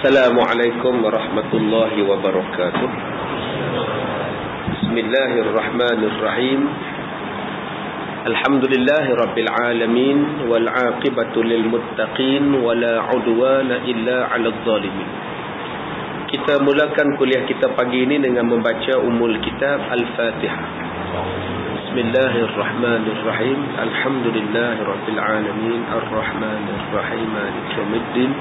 Assalamualaikum warahmatullahi wabarakatuh. Bismillahirrahmanirrahim. Alhamdulillahi rabbil alamin wal aqibatu lil muttaqin wala udwana illa 'alal zalimin. Kita mulakan kuliah kita pagi ini dengan membaca Ummul Kitab Al-Fatihah. Bismillahirrahmanirrahim. Alhamdulillahi rabbil alamin arrahmanir rahim maliki yaumiddin.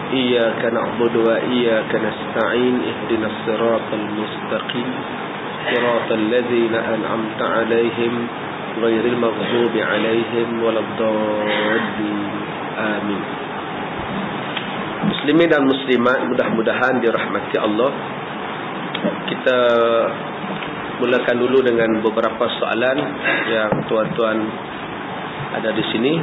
Iyyaka na'budu wa iyyaka nasta'in ihdinas siratal mustaqim siratal ladzina an'amta 'alaihim ghairil maghdubi 'alaihim waladdallin. Amin. Muslimin dan muslimat, mudah-mudahan dirahmati Allah. Kita mulakan dulu dengan beberapa soalan yang tuan-tuan ada di sini.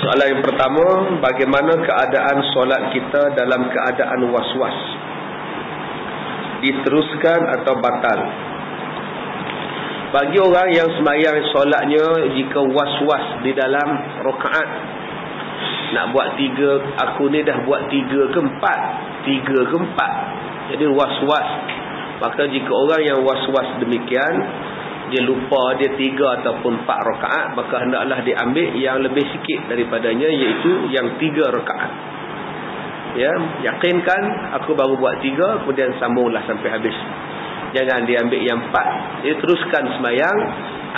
Soalan yang pertama, bagaimana keadaan solat kita dalam keadaan was-was? Diteruskan atau batal? Bagi orang yang sembahyang solatnya jika was-was di dalam rakaat, nak buat 3, aku ni dah buat 3 ke 4, jadi was-was. Maka jika orang yang was-was demikian, dia lupa dia 3 ataupun 4 rakaat, maka hendaklah diambil yang lebih sikit daripadanya, iaitu yang 3 rakaat. Ya, yakinkan aku baru buat 3, kemudian sambunglah sampai habis. Jangan diambil yang 4. Jadi teruskan sembahyang,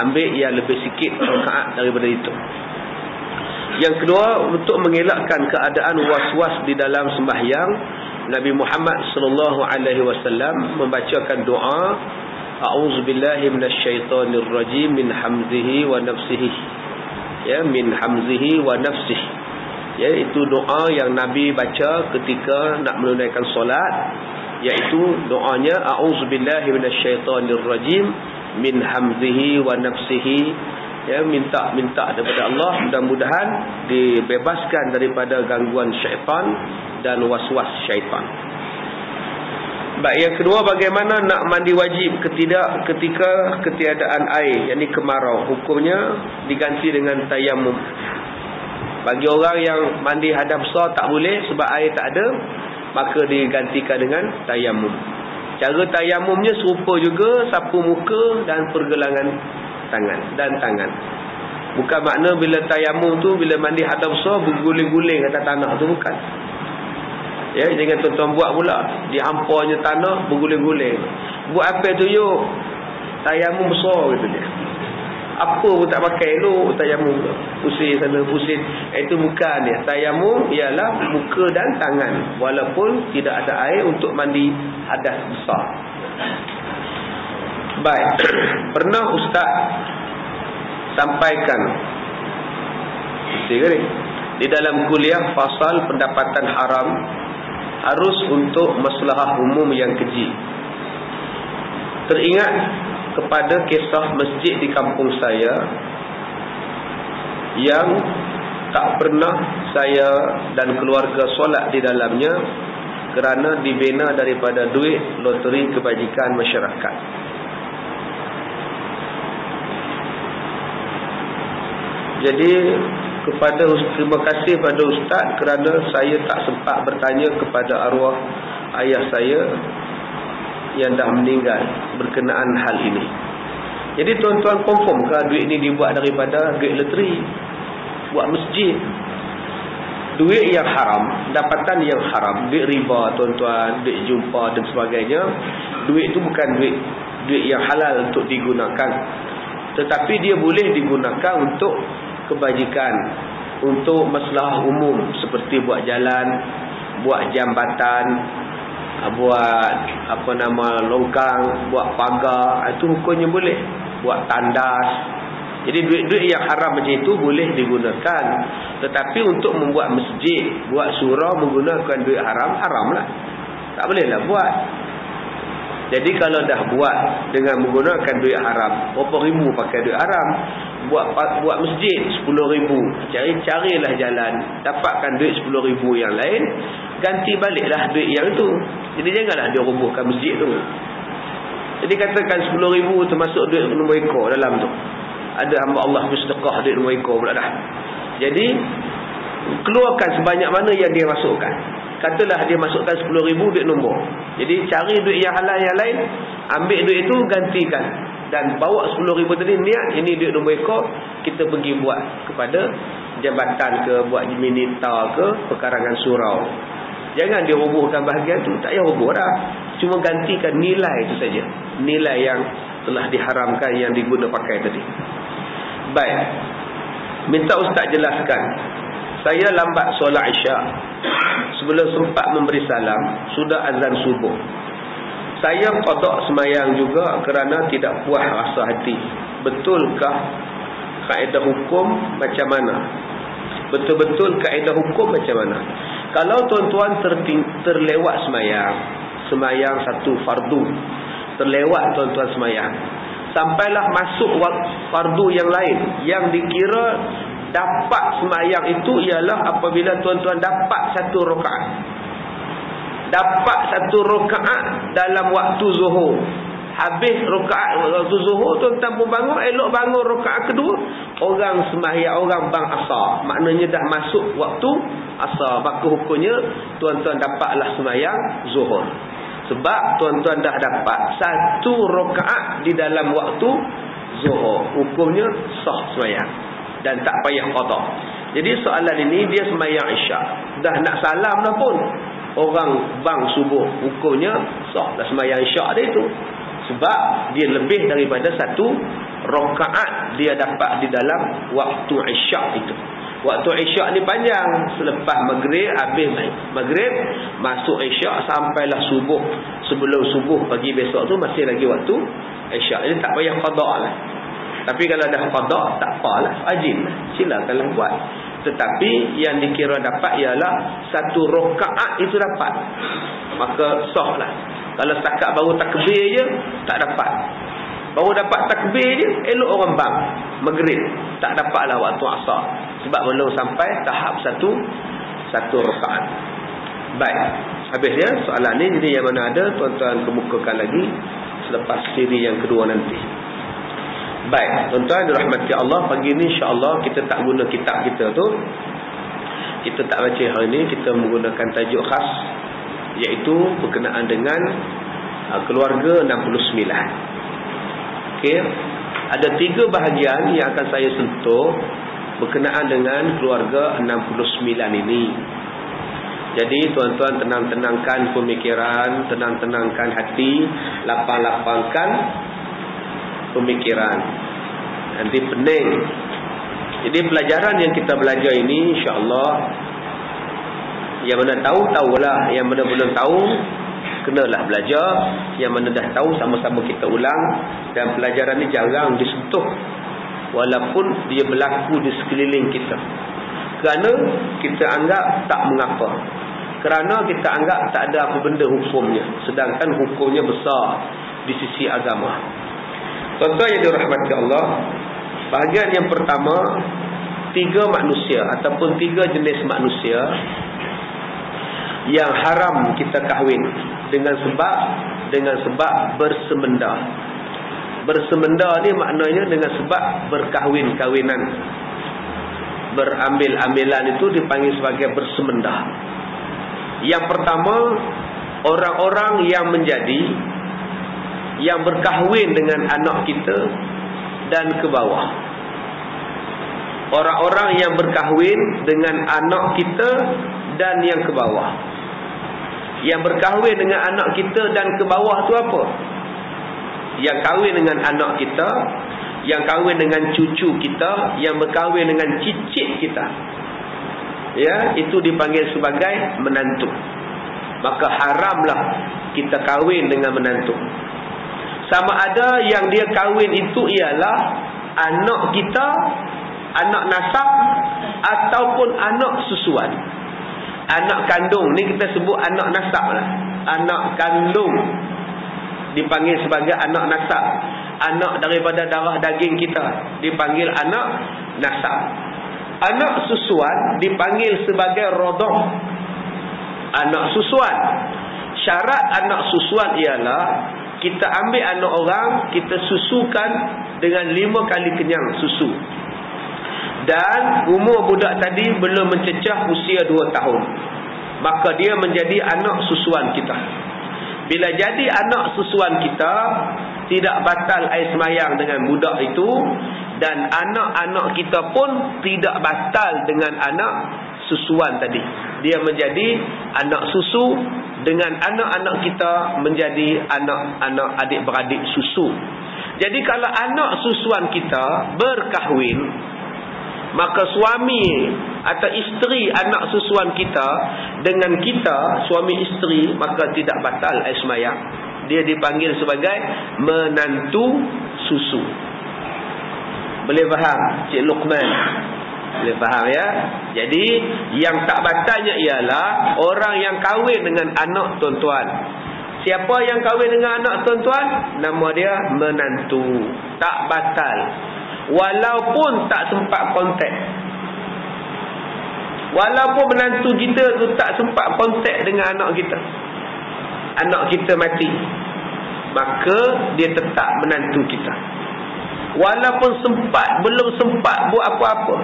ambil yang lebih sikit rakaat daripada itu. Yang kedua, untuk mengelakkan keadaan was-was di dalam sembahyang, Nabi Muhammad sallallahu alaihi wasallam membacakan doa, A'udzubillahi minasyaitonir rajim min hamzihi wa nafsihi. Ya, min hamzihi wa nafsihi. Ya, itu doa yang Nabi baca ketika nak menunaikan solat, iaitu doanya A'udzubillahi minasyaitonir rajim min hamzihi wa nafsihi. Ya, minta daripada Allah mudah-mudahan dibebaskan daripada gangguan syaitan dan was-was syaitan. Baik, yang kedua, bagaimana nak mandi wajib ketika ketiadaan air, yakni kemarau. Hukumnya diganti dengan tayamum. Bagi orang yang mandi hadas besar tak boleh sebab air tak ada, maka digantikan dengan tayamum. Cara tayamumnya serupa juga, sapu muka dan pergelangan tangan. Bukan makna bila tayamum tu, bila mandi hadas besar berguling-guling atas tanah tu, bukan. Ya, jangan tuan-tuan buat pula. Dihamparnya tanah berguling-guling. Buat apa tu yuk? Tayamum besar gitu dia. Apa pun tak pakai lu tayamum. Pusing sana pusing. Itu bukan dia. Tayamum ialah muka dan tangan, walaupun tidak ada air untuk mandi hadas besar. Baik. Pernah ustaz sampaikan di dalam kuliah fasal pendapatan haram harus untuk maslahah umum yang keji. Teringat kepada kisah masjid di kampung saya yang tak pernah saya dan keluarga solat di dalamnya kerana dibina daripada duit loteri kebajikan masyarakat. Jadi terima kasih pada ustaz kerana saya tak sempat bertanya kepada arwah ayah saya yang dah meninggal berkenaan hal ini. Jadi tuan-tuan confirmkah duit ini dibuat daripada duit loteri, buat masjid? Duit yang haram, dapatan yang haram, duit riba tuan-tuan, duit jumpa dan sebagainya. Duit itu bukan duit yang halal untuk digunakan, tetapi dia boleh digunakan untuk kebajikan, untuk masalah umum, seperti buat jalan, buat jambatan, buat longkang, buat pagar, itu hukumnya boleh. Buat tandas. Jadi duit-duit yang haram macam itu boleh digunakan. Tetapi untuk membuat masjid, buat surau menggunakan duit haram, haramlah. Tak bolehlah buat. Jadi kalau dah buat dengan menggunakan duit haram, berapa ribu pakai duit haram, buat masjid 10,000, carilah jalan, dapatkan duit 10,000 yang lain, ganti baliklah duit yang itu. Jadi janganlah dia robohkan masjid tu. Jadi katakan 10,000 termasuk duit nombor ekor dalam tu. Ada hamba Allah bersedekah duit nombor ekor pula dah. Jadi keluarkan sebanyak mana yang dia masukkan. Katalah dia masukkan 10,000 duit nombor. Jadi cari duit yang halal yang lain, ambil duit itu gantikan. Dan bawa 10,000 tadi, niat ini duit nombor ekor, kita pergi buat kepada jabatan ke, buat minita ke, perkarangan surau. Jangan dia robohkan bahagian tu, tak payah roboh dah. Cuma gantikan nilai itu saja. Nilai yang telah diharamkan yang diguna pakai tadi. Baik. Minta ustaz jelaskan. Saya lambat solat Isyak. Sebelum sempat memberi salam, sudah azan subuh. Saya qada semayang juga kerana tidak puas rasa hati. Betulkah kaedah hukum macam mana? Betul-betul kaedah hukum macam mana? Kalau tuan-tuan terlewat semayang satu fardu, terlewat tuan-tuan semayang, sampailah masuk fardu yang lain, yang dikira dapat semayang itu ialah apabila tuan-tuan dapat satu rakaat. Dapat satu rakaat dalam waktu zuhur. Habis rakaat waktu zuhur, tuan-tuan pun bangun, elok bangun rakaat kedua, orang semayang, orang bang asar. Maknanya dah masuk waktu asar. Maka hukumnya tuan-tuan dapatlah semayang zuhur. Sebab tuan-tuan dah dapat satu rakaat di dalam waktu zuhur. Hukumnya sah semayang dan tak payah qada. Jadi soalan ini dia semayang Isyak, dah nak salam dah pun, orang bang subuh, hukumnya sah dah semayang Isyak dia itu. Sebab dia lebih daripada satu rakaat dia dapat di dalam waktu Isyak itu. Waktu Isyak ni panjang. Selepas maghrib, habis maghrib, masuk Isyak sampailah subuh. Sebelum subuh pagi besok tu masih lagi waktu Isyak. Jadi tak payah qada lah. Tapi kalau dah qada, tak apalah, wajib lah, silakanlah buat. Tetapi yang dikira dapat ialah satu rakaat itu dapat, maka sah lah. Kalau setakat baru takbir je, tak dapat. Baru dapat takbir je, elok orang bang maghrib, tak dapatlah waktu asar. Sebab belum sampai tahap satu rakaat. Baik, habis ya soalan ni. Jadi yang mana ada, tuan-tuan kemukakan lagi selepas siri yang kedua nanti. Baik, tuan-tuan dirahmati Allah, pagi ni insya-Allah kita tak guna kitab kita tu. Kita tak baca hari ni, kita menggunakan tajuk khas, iaitu berkenaan dengan keluarga 69. Okey, ada 3 bahagian yang akan saya sentuh berkenaan dengan keluarga 69 ini. Jadi tuan-tuan tenang-tenangkan pemikiran, tenang-tenangkan hati, lapang-lapangkan pemikiran. Nanti pening. Jadi pelajaran yang kita belajar ini insya-Allah, yang mana tahu-tahulah, yang mana belum tahu kenalah belajar, yang mana dah tahu sama-sama kita ulang. Dan pelajaran ni jarang disentuh walaupun dia berlaku di sekeliling kita. Kerana kita anggap tak mengapa. Kerana kita anggap tak ada apa benda hukumnya, sedangkan hukumnya besar di sisi agama. Tuan-tuan yang dirahmati Allah, bahagian yang pertama, 3 manusia ataupun 3 jenis manusia yang haram kita kahwin dengan sebab bersemenda. Bersemenda ni maknanya dengan sebab berkahwin-kahwinan. Berambil-ambilan itu dipanggil sebagai bersemenda. Yang pertama, orang-orang yang berkahwin dengan anak kita dan ke bawah. Orang-orang yang berkahwin dengan anak kita dan yang ke bawah. Yang berkahwin dengan anak kita dan ke bawah tu apa? Yang kahwin dengan anak kita, yang kahwin dengan cucu kita, yang berkahwin dengan cicit kita. Ya, itu dipanggil sebagai menantu. Maka haramlah kita kahwin dengan menantu. Sama ada yang dia kahwin itu ialah anak kita, anak nasab, ataupun anak susuan. Anak kandung ni kita sebut anak nasab lah. Anak kandung dipanggil sebagai anak nasab. Anak daripada darah daging kita dipanggil anak nasab. Anak susuan dipanggil sebagai rodoh. Anak susuan. Syarat anak susuan ialah kita ambil anak orang, kita susukan dengan 5 kali kenyang susu. dan umur budak tadi belum mencecah usia 2 tahun, maka dia menjadi anak susuan kita. Bila jadi anak susuan kita, tidak batal air semayang dengan budak itu, dan anak-anak kita pun tidak batal dengan anak susuan tadi. Dia menjadi anak susu, dengan anak-anak kita menjadi anak-anak adik-beradik susu. Jadi kalau anak susuan kita berkahwin, maka suami atau isteri anak susuan kita dengan kita, suami isteri, maka tidak batal air semayang. Dia dipanggil sebagai menantu susu. Boleh faham Cik Luqman? Boleh faham ya? Jadi yang tak batalnya ialah orang yang kahwin dengan anak tuan-tuan. Siapa yang kahwin dengan anak tuan-tuan? Nama dia menantu. Tak batal. Walaupun tak sempat kontak. Walaupun menantu kita tu tak sempat kontak dengan anak kita, anak kita mati, maka dia tetap menantu kita. Walaupun sempat, belum sempat buat apa-apa.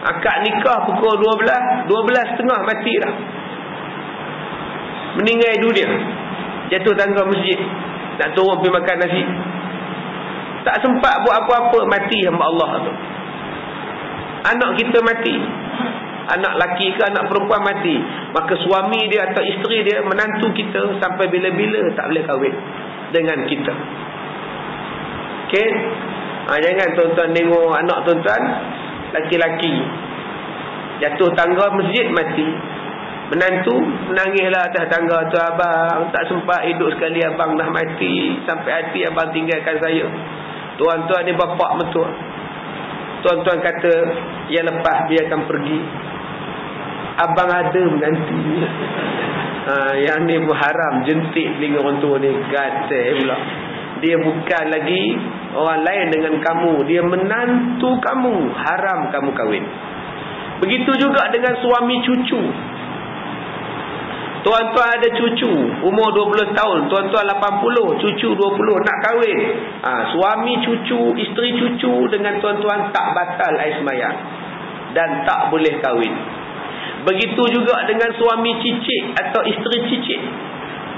Akad nikah pukul 12:30 mati dah, meninggal dunia, jatuh tangga masjid, nak turun pergi makan nasi, tak sempat buat apa-apa, mati hamba Allah tu. Anak kita mati, anak laki ke anak perempuan mati, maka suami dia atau isteri dia, menantu kita, sampai bila-bila tak boleh kahwin dengan kita. Okey? Jangan tuan-tuan tengok anak tuan-tuan laki-laki jatuh tangga masjid mati, menantu menangislah atas tangga tu, abang tak sempat hidup sekali, abang dah mati, sampai hati abang tinggalkan saya. Tuan-tuan ni bapak mertua. Tuan-tuan kata yang lepas biarkan pergi, abang ada menanti. Yang ni haram, jentik telinga orang tua ni, gatal pula. Dia bukan lagi orang lain dengan kamu, dia menantu kamu, haram kamu kahwin. Begitu juga dengan suami cucu. Tuan-tuan ada cucu umur 20 tahun, tuan-tuan 80, cucu 20 nak kahwin. Suami cucu, isteri cucu dengan tuan-tuan tak batal air semayang dan tak boleh kahwin. Begitu juga dengan suami cicit atau isteri cicit,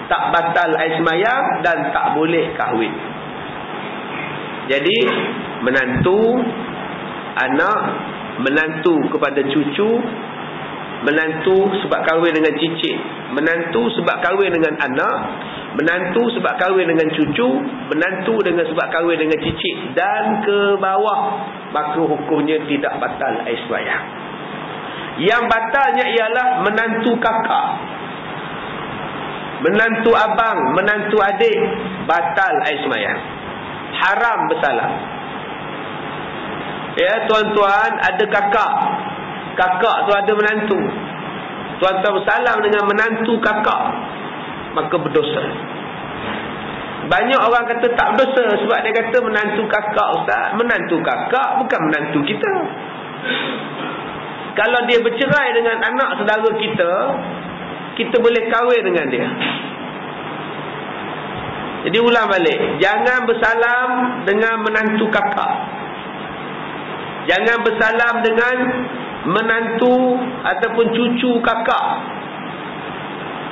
tak batal air semayang dan tak boleh kahwin. Jadi menantu, anak, menantu kepada cucu, menantu sebab kahwin dengan cicit, menantu sebab kahwin dengan anak, menantu sebab kahwin dengan cucu, menantu dengan sebab kahwin dengan cicit dan ke bawah, maka hukumnya tidak batal air semayang. Yang batalnya ialah menantu kakak, menantu abang, menantu adik, batal air semayang, haram bersalah. Ya tuan-tuan, ada kakak, kakak tu ada menantu, tuan-tuan bersalam dengan menantu kakak, maka berdosa. Banyak orang kata tak berdosa sebab dia kata menantu kakak. Ustaz, menantu kakak bukan menantu kita. Kalau dia bercerai dengan anak saudara kita, kita boleh kahwin dengan dia. Jadi ulang balik, jangan bersalam dengan menantu kakak, jangan bersalam dengan menantu ataupun cucu kakak,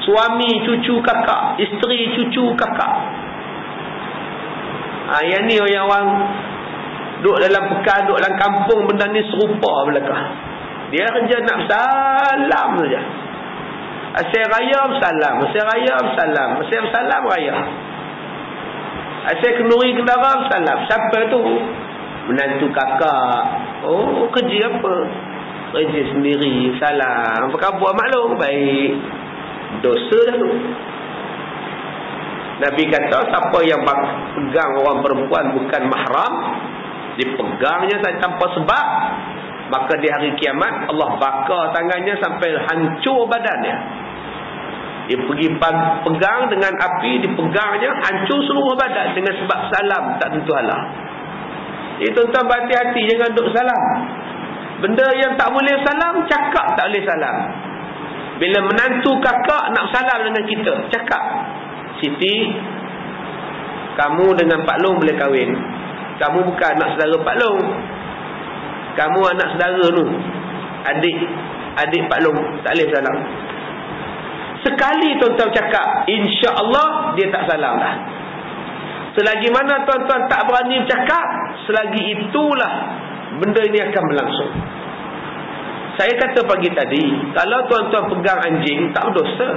suami cucu kakak, isteri cucu kakak. Yang ni yang orang duduk dalam pekan, duduk dalam kampung, benda ni serupa belakang. Dia kerja nak bersalam saja. Asyik raya bersalam, asyik raya bersalam, asyik bersalam raya, asyik kenduri kendara bersalam. Siapa tu? Menantu kakak. Oh, kerja apa? Kerja sendiri, salam. Apa khabar maklum? Baik. Dosa dah tu. Nabi kata siapa yang pegang orang perempuan bukan mahram, dipegangnya tanpa sebab, maka di hari kiamat Allah bakar tangannya sampai hancur badannya. Dia pergi pegang dengan api, dipegangnya hancur seluruh badan dengan sebab salam tak tentu halal. Jadi tuan-tuan berhati-hati, jangan duk salam. Benda yang tak boleh salam, cakap tak boleh salam. Bila menantu kakak nak salam dengan kita, cakap, Siti, kamu dengan Pak Long boleh kahwin. Kamu bukan anak saudara Pak Long. Kamu anak saudara tu, adik Pak Long, tak boleh salam. Sekali tuan-tuan cakap insya-Allah, dia tak salam dah. Selagi mana tuan-tuan tak berani bercakap, selagi itulah benda ini akan berlangsung. Saya kata pagi tadi, kalau tuan-tuan pegang anjing, tak berdosa.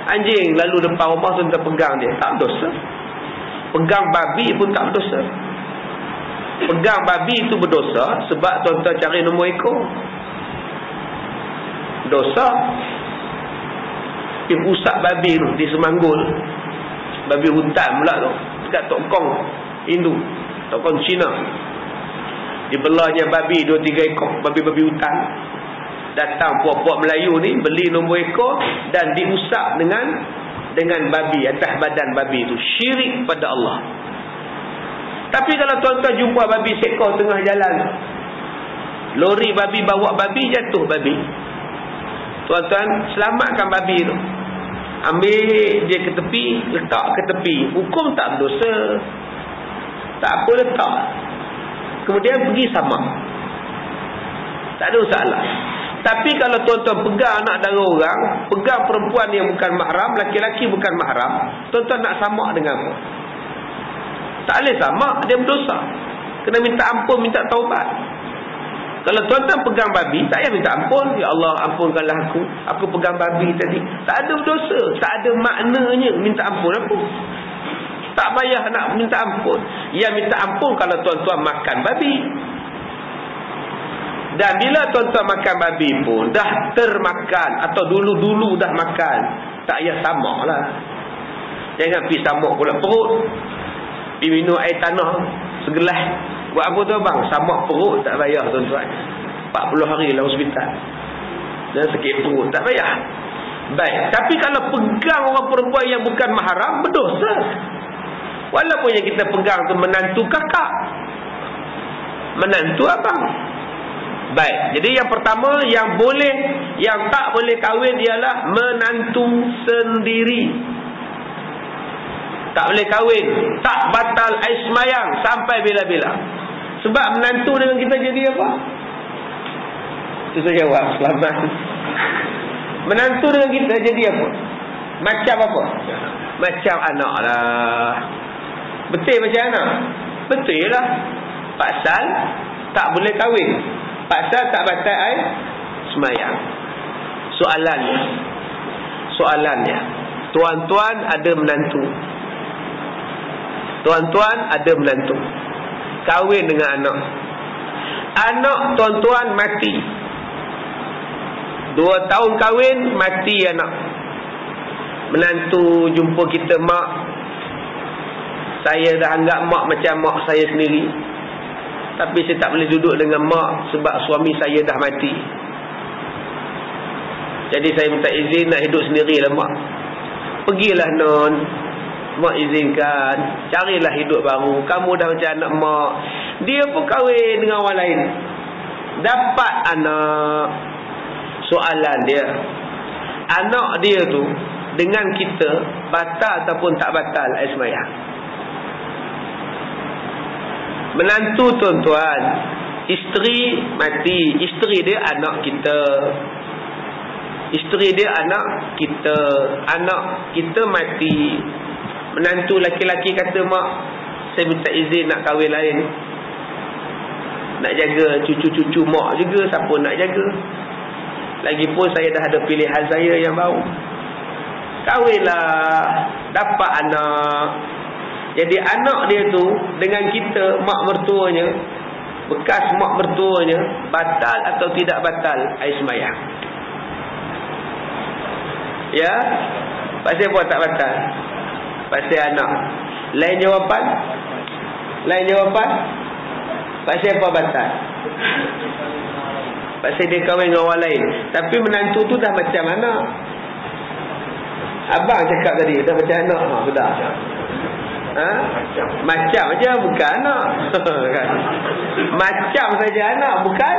Anjing lalu depan rumah tuan-tuan pegang dia, tak berdosa. Pegang babi pun tak berdosa. Pegang babi itu berdosa sebab tuan-tuan cari nombor ekor. Dosa. Dia rusak babi tu di Semanggul. Babi hutan pula tu, dekat Tok Kong Hindu, Tok Kong Cina. Dibelahnya babi 2-3 ekor, babi-babi hutan. Datang puak-puak Melayu ni beli nombor ekor dan diusap dengan babi atas badan babi itu. Syirik pada Allah. Tapi kalau tuan-tuan jumpa babi seekor tengah jalan, lori babi bawa babi, jatuh babi, tuan-tuan selamatkan babi tu, ambil dia ke tepi, letak ke tepi, hukum tak berdosa, tak apa, letak, kemudian pergi sama, tak ada masalah. Tapi kalau tuan-tuan pegang anak dara orang, pegang perempuan yang bukan mahram, laki-laki bukan mahram, tuan-tuan nak samak dengan apa? Tak boleh samak, dia berdosa. Kena minta ampun, minta taubat. Kalau tuan-tuan pegang babi, tak payah minta ampun. Ya Allah, ampunkanlah aku pegang babi tadi. Tak ada berdosa, tak ada maknanya minta ampun aku. Tak payah nak minta ampun. Yang minta ampun kalau tuan-tuan makan babi. Dan bila tuan-tuan makan babi pun dah termakan atau dulu-dulu dah makan, tak payah samak lah. Jangan pergi samak pula perut, pergi minum air tanah segelas. Buat apa tu bang? Samak perut tak payah tuan-tuan. 40 hari lah hospital dan sakit perut, tak payah. Baik, tapi kalau pegang orang perempuan yang bukan mahram, berdosa. Walaupun yang kita pegang tu menantu kakak, menantu abang. Baik, jadi yang pertama yang boleh, yang tak boleh kahwin ialah menantu sendiri. Tak boleh kahwin, tak batal air semayang sampai bila-bila. Sebab menantu dengan kita jadi apa? Itu saya jawab, selamat. Menantu dengan kita jadi apa? Macam apa? Macam anak lah. Betul macam anak? Betul lah. Pasal tak boleh kahwin, pasal tak batal air semayang. Soalannya, tuan-tuan ada menantu, tuan-tuan ada menantu, kahwin dengan anak tuan-tuan mati, 2 tahun kahwin mati anak. Menantu jumpa kita, mak, saya dah anggap mak macam mak saya sendiri, tapi saya tak boleh duduk dengan mak sebab suami saya dah mati. Jadi saya minta izin nak hidup sendirilah mak. Pergilah non, mak izinkan, carilah hidup baru. Kamu dah macam anak mak. Dia pun kahwin dengan orang lain, dapat anak. Soalan dia, anak dia tu dengan kita batal ataupun tak batal air semayang? Menantu tuan-tuan, isteri mati, isteri dia anak kita, isteri dia anak kita mati. Menantu laki-laki kata, mak, saya minta izin nak kahwin lain, nak jaga cucu-cucu mak juga, siapa nak jaga? Lagipun saya dah ada pilihan saya yang baru. Kahwinlah, dapat anak. Jadi anak dia tu dengan kita, mak mertuanya, bekas mak mertuanya, batal atau tidak batal air semayang? Ya? Pasal apa tak batal? Pasal anak. Lain jawapan? Pasal apa batal? Pasal dia kahwin dengan orang lain. Tapi menantu tu dah macam anak. Abang cakap tadi dah macam anak. Sudah. Macam aja, bukan anak. Macam saja anak, bukan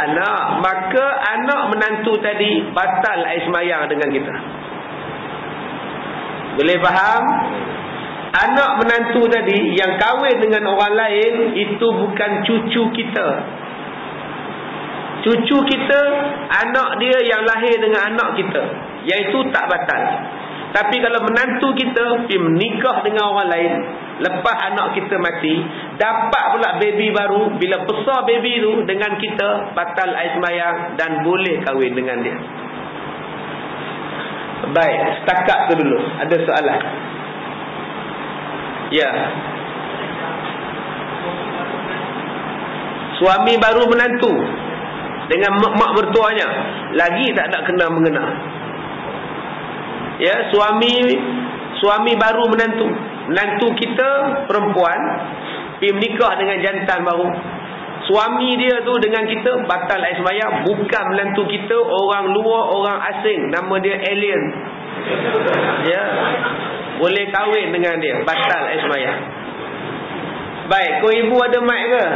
anak. Maka anak menantu tadi batal air semayang dengan kita. Boleh faham? anak menantu tadi yang kahwin dengan orang lain, itu bukan cucu kita. Cucu kita, anak dia yang lahir dengan anak kita, yang itu tak batal. Tapi kalau menantu kita pergi menikah dengan orang lain, lepas anak kita mati, dapat pula baby baru, bila besar baby tu dengan kita, batal air sembahyang dan boleh kahwin dengan dia. Baik, setakat tu dulu. Ada soalan? Ya. Suami baru menantu dengan mak mertuanya, lagi tak nak kena mengena. Ya, suami baru menantu kita perempuan pergi menikah dengan jantan baru. Suami dia tu dengan kita batal air sembahyang. Bukan menantu kita, orang luar, orang asing, nama dia alien. Ya, boleh kahwin dengan dia, batal air sembahyang. Baik, kau ibu ada mic ke?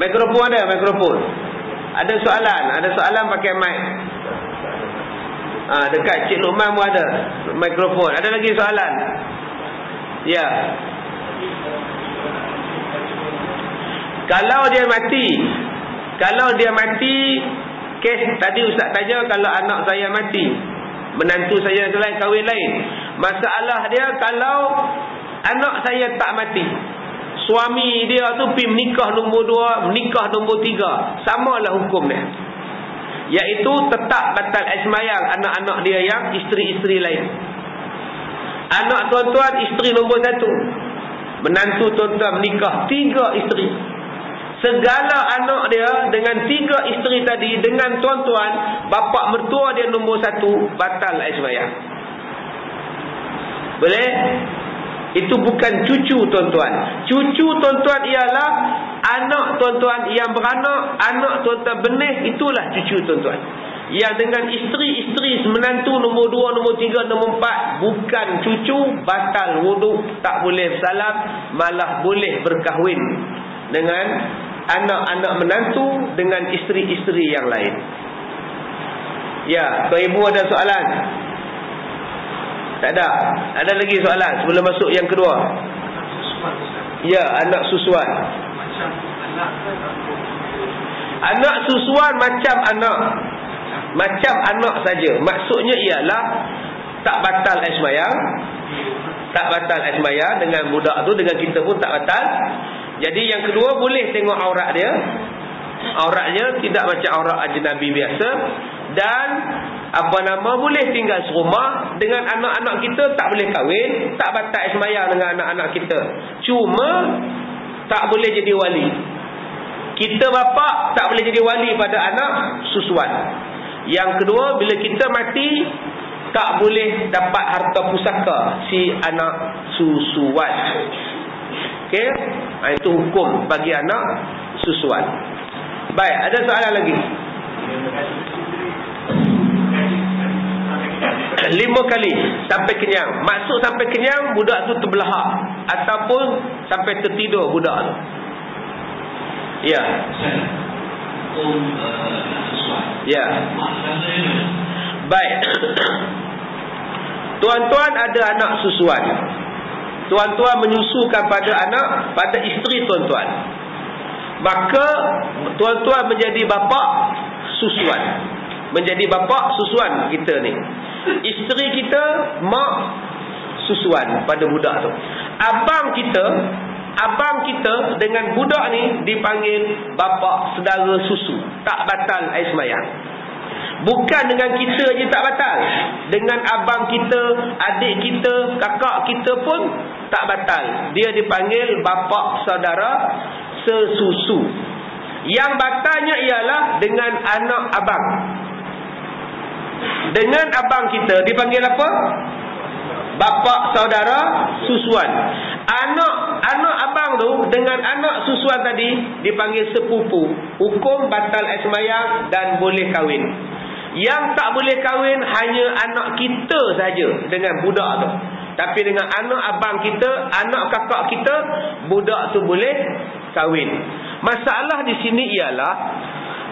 Mikrofon ada, mikrofon. Ada soalan pakai mic. Dekat Cik Luqman pun ada mikrofon. Ada lagi soalan? Ya. Kalau dia mati, kes tadi Ustaz tanya, kalau anak saya mati, menantu saya lain, kahwin lain. Masalah dia kalau anak saya tak mati, suami dia tu pergi menikah nombor 2, menikah nombor 3, samalah hukum dia. Iaitu tetap batal air sembahyang anak-anak dia yang isteri-isteri lain. Anak tuan-tuan isteri nombor 1, menantu tuan-tuan menikah 3 isteri. Segala anak dia dengan 3 isteri tadi, dengan tuan-tuan, bapa mertua dia nombor 1, batal air sembahyang. Boleh? Itu bukan cucu tuan-tuan. Cucu tuan-tuan ialah anak tuan-tuan yang beranak, anak tuan-tuan benih, itulah cucu tuan-tuan. Yang dengan isteri-isteri menantu nombor 2, nombor 3, nombor 4, bukan cucu, batal wuduk, tak boleh bersalam, malah boleh berkahwin dengan anak-anak menantu dengan isteri-isteri yang lain. Ya, Tuan Ibu ada soalan? Tak ada? Ada lagi soalan sebelum masuk yang kedua? Ya, anak susuan. Anak susuan macam anak saja. Maksudnya ialah tak batal air sembahyang. Tak batal air sembahyang dengan budak tu, dengan kita pun tak batal. Jadi yang kedua, boleh tengok aurat dia. Auratnya tidak macam aurat ajnabi biasa. Dan boleh tinggal serumah dengan anak-anak kita, tak boleh kahwin, tak batal sembahyang dengan anak-anak kita. Cuma tak boleh jadi wali. Kita bapa tak boleh jadi wali pada anak susuan. Yang kedua, bila kita mati, tak boleh dapat harta pusaka si anak susuan. Okey? Itu hukum bagi anak susuan. Baik, ada soalan lagi? 5 kali sampai kenyang. Maksud sampai kenyang, budak tu terbelahak ataupun sampai tertidur budak tu. Ya. Ya. Baik. Tuan-tuan ada anak susuan. Tuan-tuan menyusukan pada anak, pada isteri tuan-tuan. Maka tuan-tuan menjadi bapa susuan. Menjadi bapa susuan kita ni. Isteri kita mak susuan pada budak tu. Abang kita dengan budak ni dipanggil bapa saudara susu. Tak batal air sembahyang. Bukan dengan kita je tak batal. Dengan abang kita, adik kita, kakak kita pun tak batal. Dia dipanggil bapa saudara sesusu. Yang batalnya ialah dengan anak abang. Dengan abang kita dipanggil apa? Bapa saudara susuan. Anak abang tu dengan anak susuan tadi dipanggil sepupu. Hukum batal air sembahyang dan boleh kahwin. Yang tak boleh kahwin hanya anak kita saja dengan budak tu. Tapi dengan anak abang kita, anak kakak kita, budak tu boleh kahwin. Masalah di sini ialah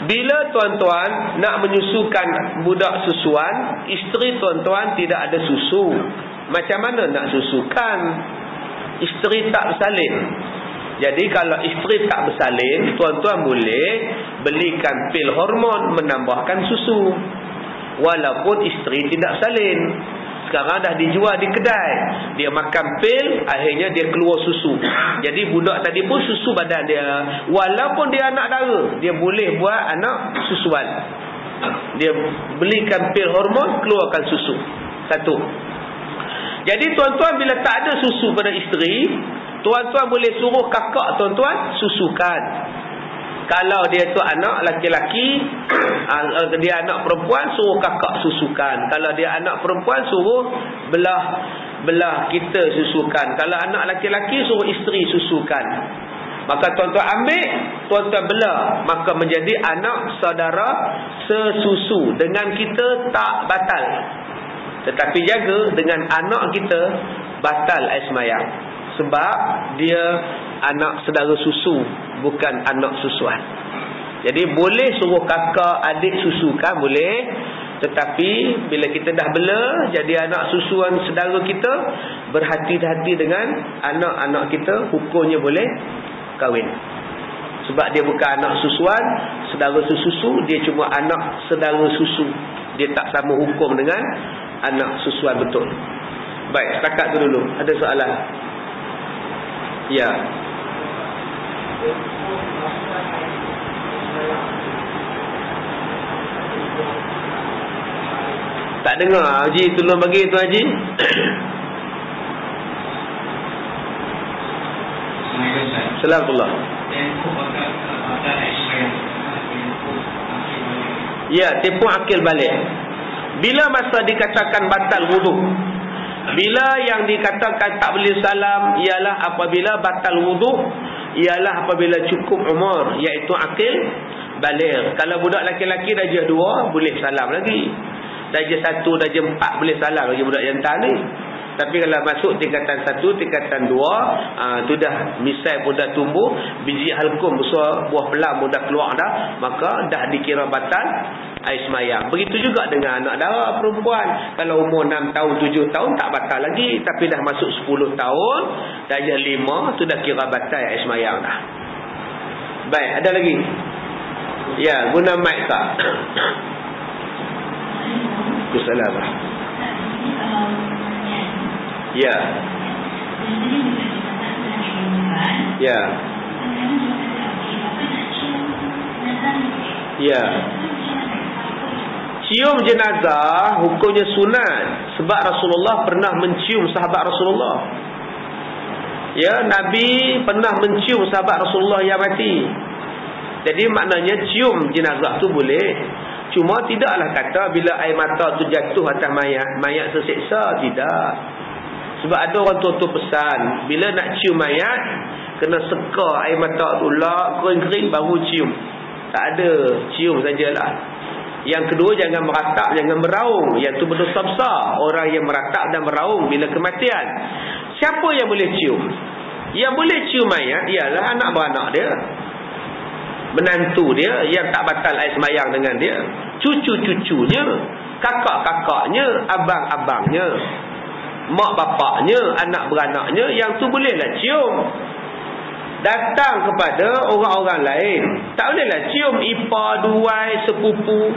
bila tuan-tuan nak menyusukan budak susuan, isteri tuan-tuan tidak ada susu. macam mana nak susukan? Isteri tak bersalin. Jadi kalau isteri tak bersalin, tuan-tuan boleh belikan pil hormon menambahkan susu. Walaupun isteri tidak salin. Sekarang dah dijual di kedai. Dia makan pil, akhirnya dia keluar susu. Jadi budak tadi pun susu badan dia. Walaupun dia anak dara, dia boleh buat anak susuan. Dia belikan pil hormon, keluarkan susu. Satu. Jadi tuan-tuan bila tak ada susu pada isteri, tuan-tuan boleh suruh kakak tuan-tuan susukan. Kalau dia tu anak laki-laki, dia anak perempuan, suruh kakak susukan. Kalau dia anak perempuan, suruh belah kita susukan. Kalau anak laki-laki, suruh isteri susukan. Maka tuan-tuan ambil, tuan-tuan belah, maka menjadi anak saudara sesusu. Dengan kita tak batal. Tetapi jaga dengan anak kita batal air semayang. Sebab dia anak saudara susu, bukan anak susuan. Jadi boleh suruh kakak adik susukan, boleh. Tetapi bila kita dah bela jadi anak susuan saudara kita, berhati-hati dengan anak-anak kita, hukumnya boleh kahwin. Sebab dia bukan anak susuan, saudara sesusu, dia cuma anak saudara susu. Dia tak sama hukum dengan anak susuan betul. Baik, setakat tu dulu. Ada soalan? Ya. Tak dengar Haji, tolong bagi tu Haji. Assalamualaikum. Ya, tempoh akil balik. Bila masa dikatakan batal wudu? Bila yang dikatakan tak boleh salam ialah apabila batal wudu, ialah apabila cukup umur, iaitu akil baligh. Kalau budak laki-laki darjah 2 boleh salam lagi. Darjah 1, darjah 4 boleh salam lagi budak jantan ni. Tapi kalau masuk tingkatan 1, tingkatan 2, tu dah misai pun dah tumbuh, biji halkum besar, buah pelam pun dah keluar dah, maka dah dikira batal air semayang. Begitu juga dengan anak dara perempuan. Kalau umur 6 tahun, 7 tahun tak batal lagi. Tapi dah masuk 10 tahun, darjah 5, tu dah kira batal air semayang dah. Baik, ada lagi? Ya, guna mic tak? Assalamualaikum. Ya. Ya. Ya. Cium jenazah hukumnya sunat. Sebab Rasulullah pernah mencium sahabat Rasulullah. Ya, Nabi pernah mencium sahabat Rasulullah yang mati. Jadi maknanya cium jenazah tu boleh. Cuma tidaklah kata bila air mata tu jatuh atas mayat tersiksa, tidak. Sebab ada orang tua pesan, bila nak cium mayat, kena seka air mata tu lak, kering-kering baru cium. Tak ada, cium sajalah. Yang kedua, jangan meratap, jangan meraung. Yang tu berdosa besar. Orang yang meratap dan meraung bila kematian. Siapa yang boleh cium? Yang boleh cium mayat ialah anak beranak dia, menantu dia yang tak batal air semayang dengan dia, cucu-cucunya, kakak-kakaknya, abang-abangnya, mak bapaknya, anak beranaknya, yang tu bolehlah cium. Datang kepada orang-orang lain tak bolehlah cium. Ipar, duai, sepupu,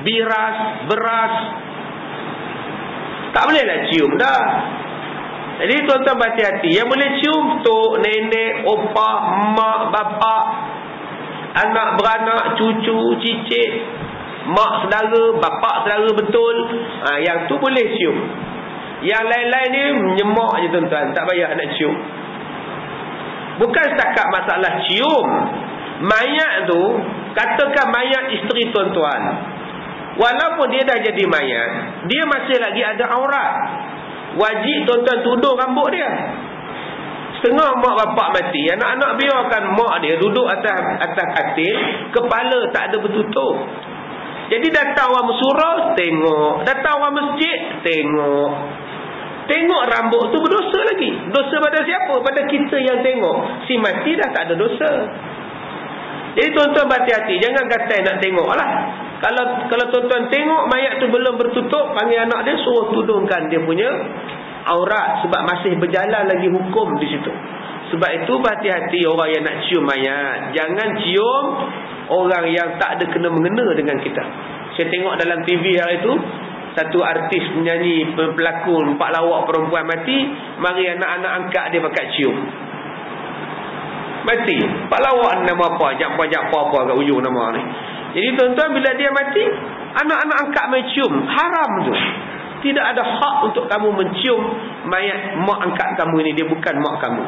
biras, beras, tak bolehlah cium dah. Jadi tuan-tuan berhati-hati. Yang boleh cium tok, nenek, opah, mak, bapak, anak beranak, cucu, cicit, mak saudara, bapak saudara betul, yang tu boleh cium. Yang lain-lain ni menyemak je tuan-tuan, tak payah nak cium. Bukan setakat masalah cium. Mayat tu, katakan mayat isteri tuan-tuan, walaupun dia dah jadi mayat, dia masih lagi ada aurat. Wajib tuan-tuan tudung rambut dia. Setengah mak bapak mati, anak-anak biarkan mak dia duduk atas katil, kepala tak ada bertutup. Jadi datang orang surau, tengok. Datang orang masjid, tengok. Tengok rambut tu berdosa lagi. Dosa pada siapa? Pada kita yang tengok. Si mati dah tak ada dosa. Jadi tuan-tuan berhati-hati, jangan kata nak tengok lah. Kalau tuan-tuan tengok mayat tu belum bertutup, panggil anak dia, suruh tudungkan dia punya aurat sebab masih berjalan lagi hukum di situ. Sebab itu berhati-hati orang yang nak cium mayat. Jangan cium orang yang tak ada kena-mengena dengan kita. Saya tengok dalam TV hari itu, satu artis penyanyi, pelakon, pak lawak perempuan mati, mari anak-anak angkat dia pakai cium. Mati. Pak lawak nama apa? Jakpa-jakpa apa kat ujung nama ni. Jadi tuan-tuan, bila dia mati, anak-anak angkat main cium. Haram tu. Tidak ada hak untuk kamu mencium mayat mak angkat kamu ini. Dia bukan mak kamu.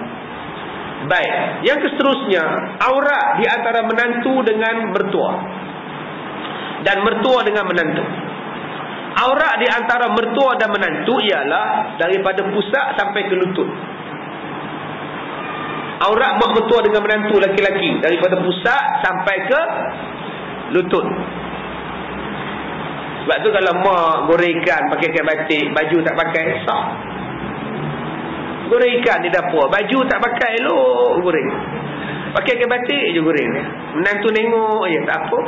Baik, yang seterusnya, aurat di antara menantu dengan mertua dan mertua dengan menantu. Aurat di antara mertua dan menantu ialah daripada pusat sampai ke lutut. Aurat mak mertua dengan menantu laki-laki daripada pusat sampai ke lutut. Sebab tu kalau mak goreng ikan pakai kain batik, baju tak pakai, sah. Goreng ikan di dapur, baju tak pakai, elok goreng. Pakai kain batik je goreng. Menantu tengok je, tak apa.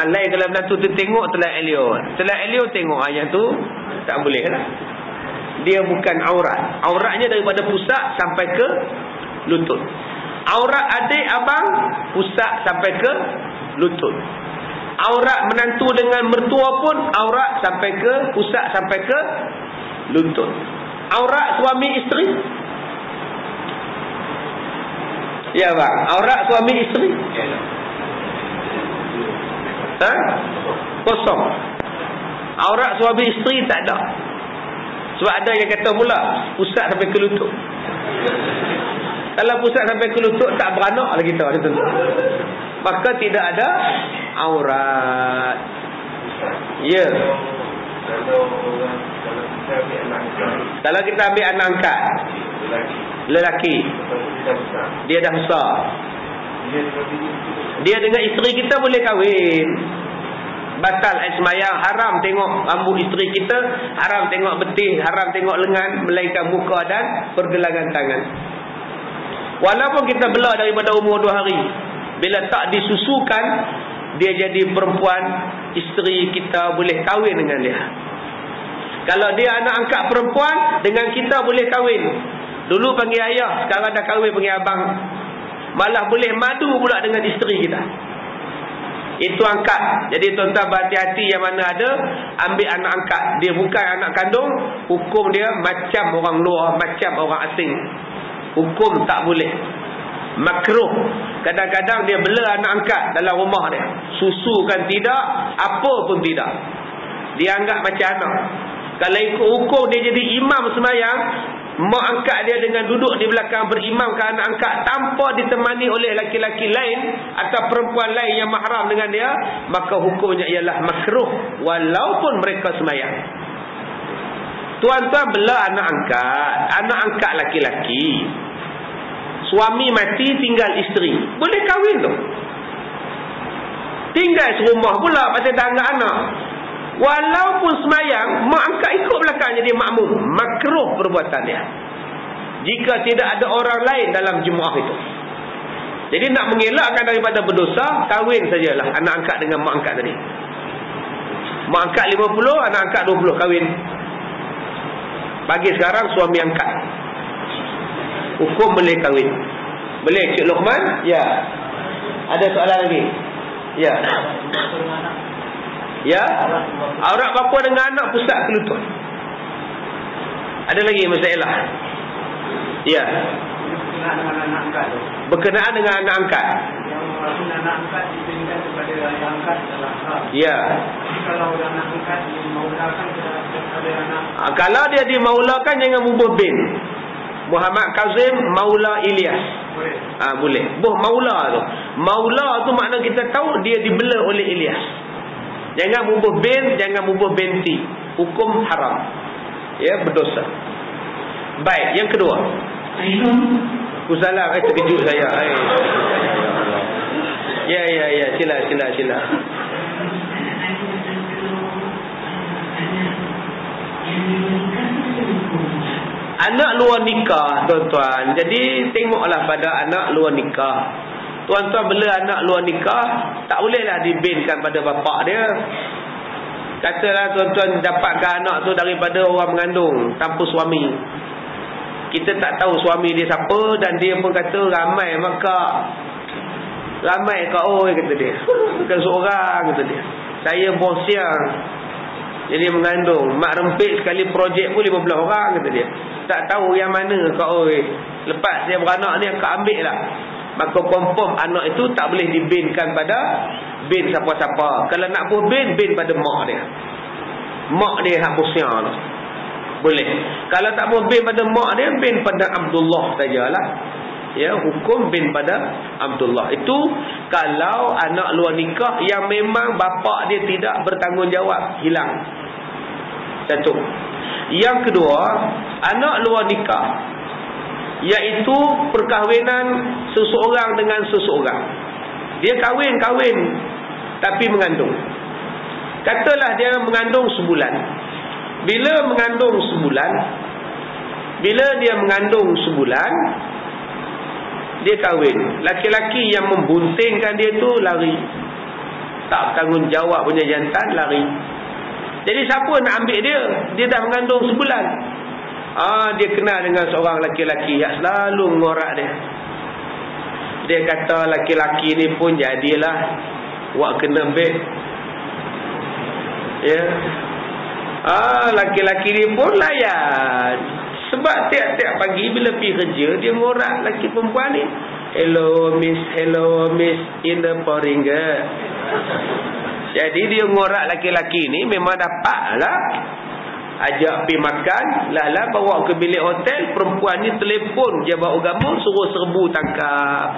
Lain kalau menantu tu tengok telah elio. Telah elio tengok yang tu, tak boleh lah. Dia bukan aurat. Auratnya daripada pusat sampai ke lutut. Aurat adik abang, pusat sampai ke lutut. Aurat menantu dengan mertua pun, aurat sampai ke pusat sampai ke lutut. Aurat suami isteri? Ya bang, aurat suami isteri? Kosong. Aurat suami isteri tak ada. Sebab ada yang kata pula pusat sampai ke lutut. Kalau pusat sampai ke lutut tak beranak lagi tahu tu. Maka tidak ada aurat. Ya. Kalau kita ambil anak angkat lelaki, dia dah besar, dia dengan isteri kita boleh kahwin. Batal sembahyang, haram tengok rambut isteri kita, haram tengok betis, haram tengok lengan, melainkan muka dan pergelangan tangan. Walaupun kita belah daripada umur 2 hari, bila tak disusukan, dia jadi perempuan, isteri kita boleh kahwin dengan dia. Kalau dia anak angkat perempuan, dengan kita boleh kahwin. Dulu panggil ayah, sekarang dah kahwin panggil abang. Malah boleh madu pula dengan isteri kita. Itu angkat. Jadi tuan-tuan berhati-hati yang mana ada ambil anak angkat. Dia bukan anak kandung, hukum dia macam orang luar, macam orang asing. Hukum tak boleh. Makruh. Kadang-kadang dia bela anak angkat dalam rumah dia. Susukan tidak, apa pun tidak. Dia anggap macam anak. Kalau ikut hukum dia jadi imam sembahyang, mak angkat dia dengan duduk di belakang berimam ke anak angkat tanpa ditemani oleh laki-laki lain atau perempuan lain yang mahram dengan dia, maka hukumnya ialah makruh walaupun mereka sembahyang. Tuan-tuan bela anak angkat laki-laki. Suami mati tinggal isteri, boleh kahwin tu. Tinggal serumah pula pasal dah anggap anak. Walaupun semayang, mak angkat ikut belakang jadi makmum. Makruh perbuatan dia jika tidak ada orang lain dalam jemaah itu. Jadi nak mengelakkan daripada berdosa, kahwin sajalah anak angkat dengan mak angkat tadi. Mak angkat 50, anak angkat 20, kahwin. Bagi sekarang suami angkat, hukum boleh kahwin. Boleh Cik Luqman? Ya. Ada soalan lagi? Ya. Ya, aurat bapa dengan anak pusat ke lutut. Ada lagi masalah? Ya. Berkenaan dengan anak angkat. Yang anak angkat diberikan kepada ayah angkat adalah hak. Ya. Kalau anak angkat dimaulakan kepada anak. Kalau dia dimaulakan jangan bubuh bin. Muhammad Kazim Maula Ilyas. Boleh. Boleh. Buh maula tu. Maula tu makna kita tahu dia dibela oleh Ilyas. Jangan bubuh bin, jangan bubuh binti. Hukum haram. Ya, berdosa. Baik, yang kedua. Salam, terkejut saya. Ya, sila. Anak luar nikah, tuan-tuan. Jadi tengoklah pada anak luar nikah. Tuan-tuan bela anak luar nikah, tak bolehlah dibinkan pada bapak dia. Katalah tuan-tuan dapatkan anak tu daripada orang mengandung tanpa suami. Kita tak tahu suami dia siapa, dan dia pun kata ramai makak. Ramai kak oi, kata dia. Bukan seorang, kata dia. Saya bos siang. Jadi mengandung. Mak rempit sekali projek pun 15 orang, kata dia. Tak tahu yang mana kak oi. Lepas dia beranak ni, akak ambil lah. Maka confirm anak itu tak boleh dibinkan pada bin siapa-siapa. Kalau nak buh bin pada mak dia. Mak dia hak bosnya tu. Boleh. Kalau tak buh bin pada mak dia, bin pada Abdullah sajalah. Ya, hukum bin pada Abdullah. Itu kalau anak luar nikah yang memang bapa dia tidak bertanggungjawab, hilang. Satu. Yang kedua, anak luar nikah, iaitu perkahwinan seseorang dengan seseorang. Dia kahwin tapi mengandung. Katalah dia mengandung sebulan. Bila dia mengandung sebulan, dia kahwin. Laki-laki yang membuntingkan dia tu lari. Tak tanggungjawab punya jantan, lari. Jadi siapa nak ambil dia? Dia dah mengandung sebulan. Dia kenal dengan seorang laki-laki yang selalu mengorak dia. Dia kata laki-laki ni pun jadilah wak kena beg. Ya. Laki-laki ni pun layan. Sebab tiap-tiap pagi bila pergi kerja, dia mengorak laki perempuan ni. Hello miss in the pouring. Jadi dia mengorak laki-laki ni memang dapatlah. Ajak pergi makan, lala bawa ke bilik hotel, perempuan ni telefon jabat agama suruh serbu tangkap.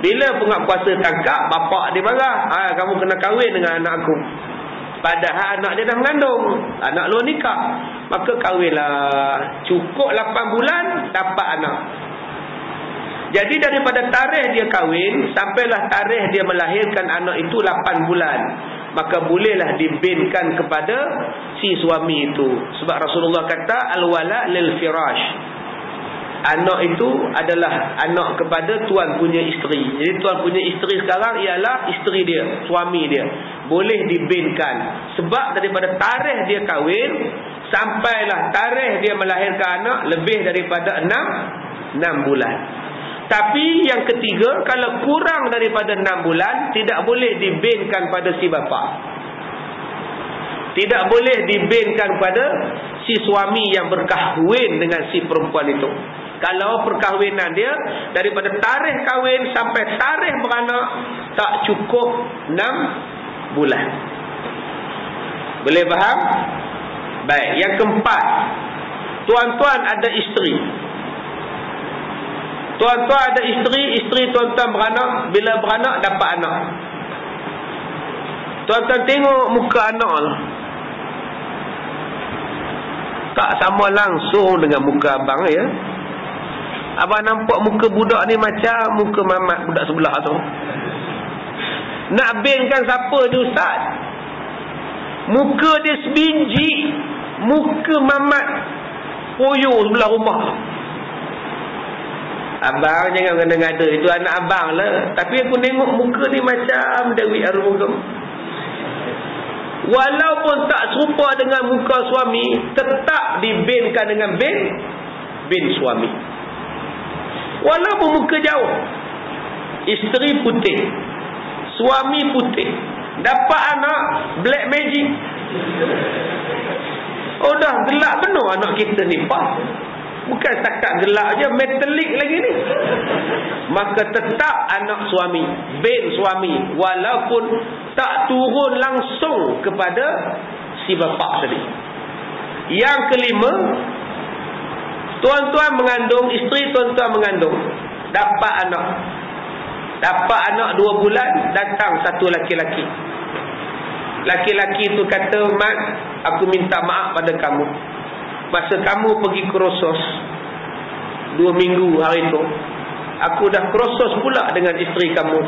Bila pengak puasa tangkap, bapak dia marah. Kamu kena kahwin dengan anak aku. Padahal anak dia dah mengandung, anak luar nikah. Maka kahwinlah. Cukup 8 bulan dapat anak. Jadi daripada tarikh dia kahwin sampailah tarikh dia melahirkan anak itu 8 bulan. Maka bolehlah dibinkan kepada si suami itu. Sebab Rasulullah kata al-wala lil firash. Anak itu adalah anak kepada tuan punya isteri. Jadi tuan punya isteri sekarang ialah isteri dia, suami dia. Boleh dibinkan. Sebab daripada tarikh dia kahwin sampailah tarikh dia melahirkan anak lebih daripada 6 bulan. Tapi yang ketiga, kalau kurang daripada 6 bulan, tidak boleh dibinkan pada si bapa. Tidak boleh dibinkan pada si suami yang berkahwin dengan si perempuan itu. Kalau perkahwinan dia daripada tarikh kahwin sampai tarikh beranak tak cukup 6 bulan. Boleh faham? Baik, yang keempat, tuan-tuan ada isteri. Tuan-tuan ada isteri tuan-tuan beranak. Bila beranak dapat anak, tuan-tuan tengok muka anak lah, tak sama langsung dengan muka abang ya. Abang nampak muka budak ni macam muka mamat budak sebelah tu. Nak binkan siapa ni ustaz? Muka dia sebiji, muka mamat poyo sebelah rumah. Abang jangan ngada-ngada, itu anak abang lah. Tapi aku tengok muka ni macam Dewi Arumugam. Walaupun tak serupa dengan muka suami, tetap dibinkan dengan bin suami. Walaupun muka jauh. Isteri putih, suami putih, dapat anak black magic. Oh dah gelap penuh anak kita ni pak. Bukan setakat gelap je, metalik lagi ni. Maka tetap anak suami, bin suami, walaupun tak turun langsung kepada si bapa tadi. Yang kelima, tuan-tuan mengandung, isteri tuan-tuan mengandung, dapat anak. Dapat anak 2 bulan, datang satu laki-laki. Laki-laki tu kata, "Mat, aku minta maaf pada kamu. Masa kamu pergi krosos 2 minggu hari tu, aku dah krosos pula dengan isteri kamu.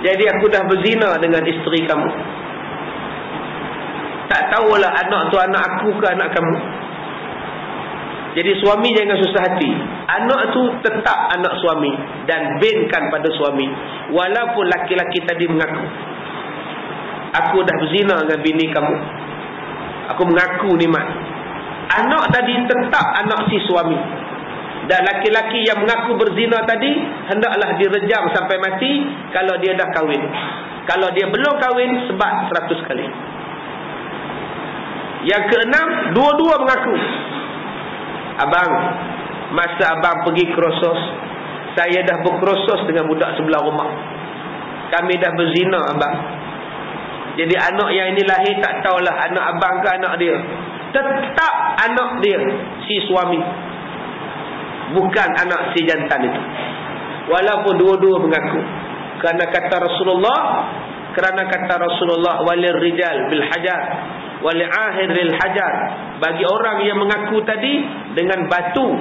Jadi aku dah berzina dengan isteri kamu. Tak tahulah anak tu anak aku ke anak kamu. Jadi suami jangan susah hati. Anak tu tetap anak suami dan binkan pada suami, walaupun laki-laki tadi mengaku." aku dah berzina dengan bini kamu. Aku mengaku ni mak. Anak tadi tetap anak si suami. Dan laki-laki yang mengaku berzina tadi hendaklah direjam sampai mati kalau dia dah kahwin. Kalau dia belum kahwin, sebat 100 kali. Yang keenam, dua-dua mengaku. Abang, masa abang pergi kerosos, saya dah berkerosos dengan budak sebelah rumah. Kami dah berzina abang. Jadi anak yang ini lahir tak tahulah anak abang ke anak dia. Tetap anak dia, si suami. Bukan anak si jantan itu. Walaupun dua-dua mengaku. Kerana kata Rasulullah walir rijal bil hajar wal ahir lil hajar. Bagi orang yang mengaku tadi dengan batu,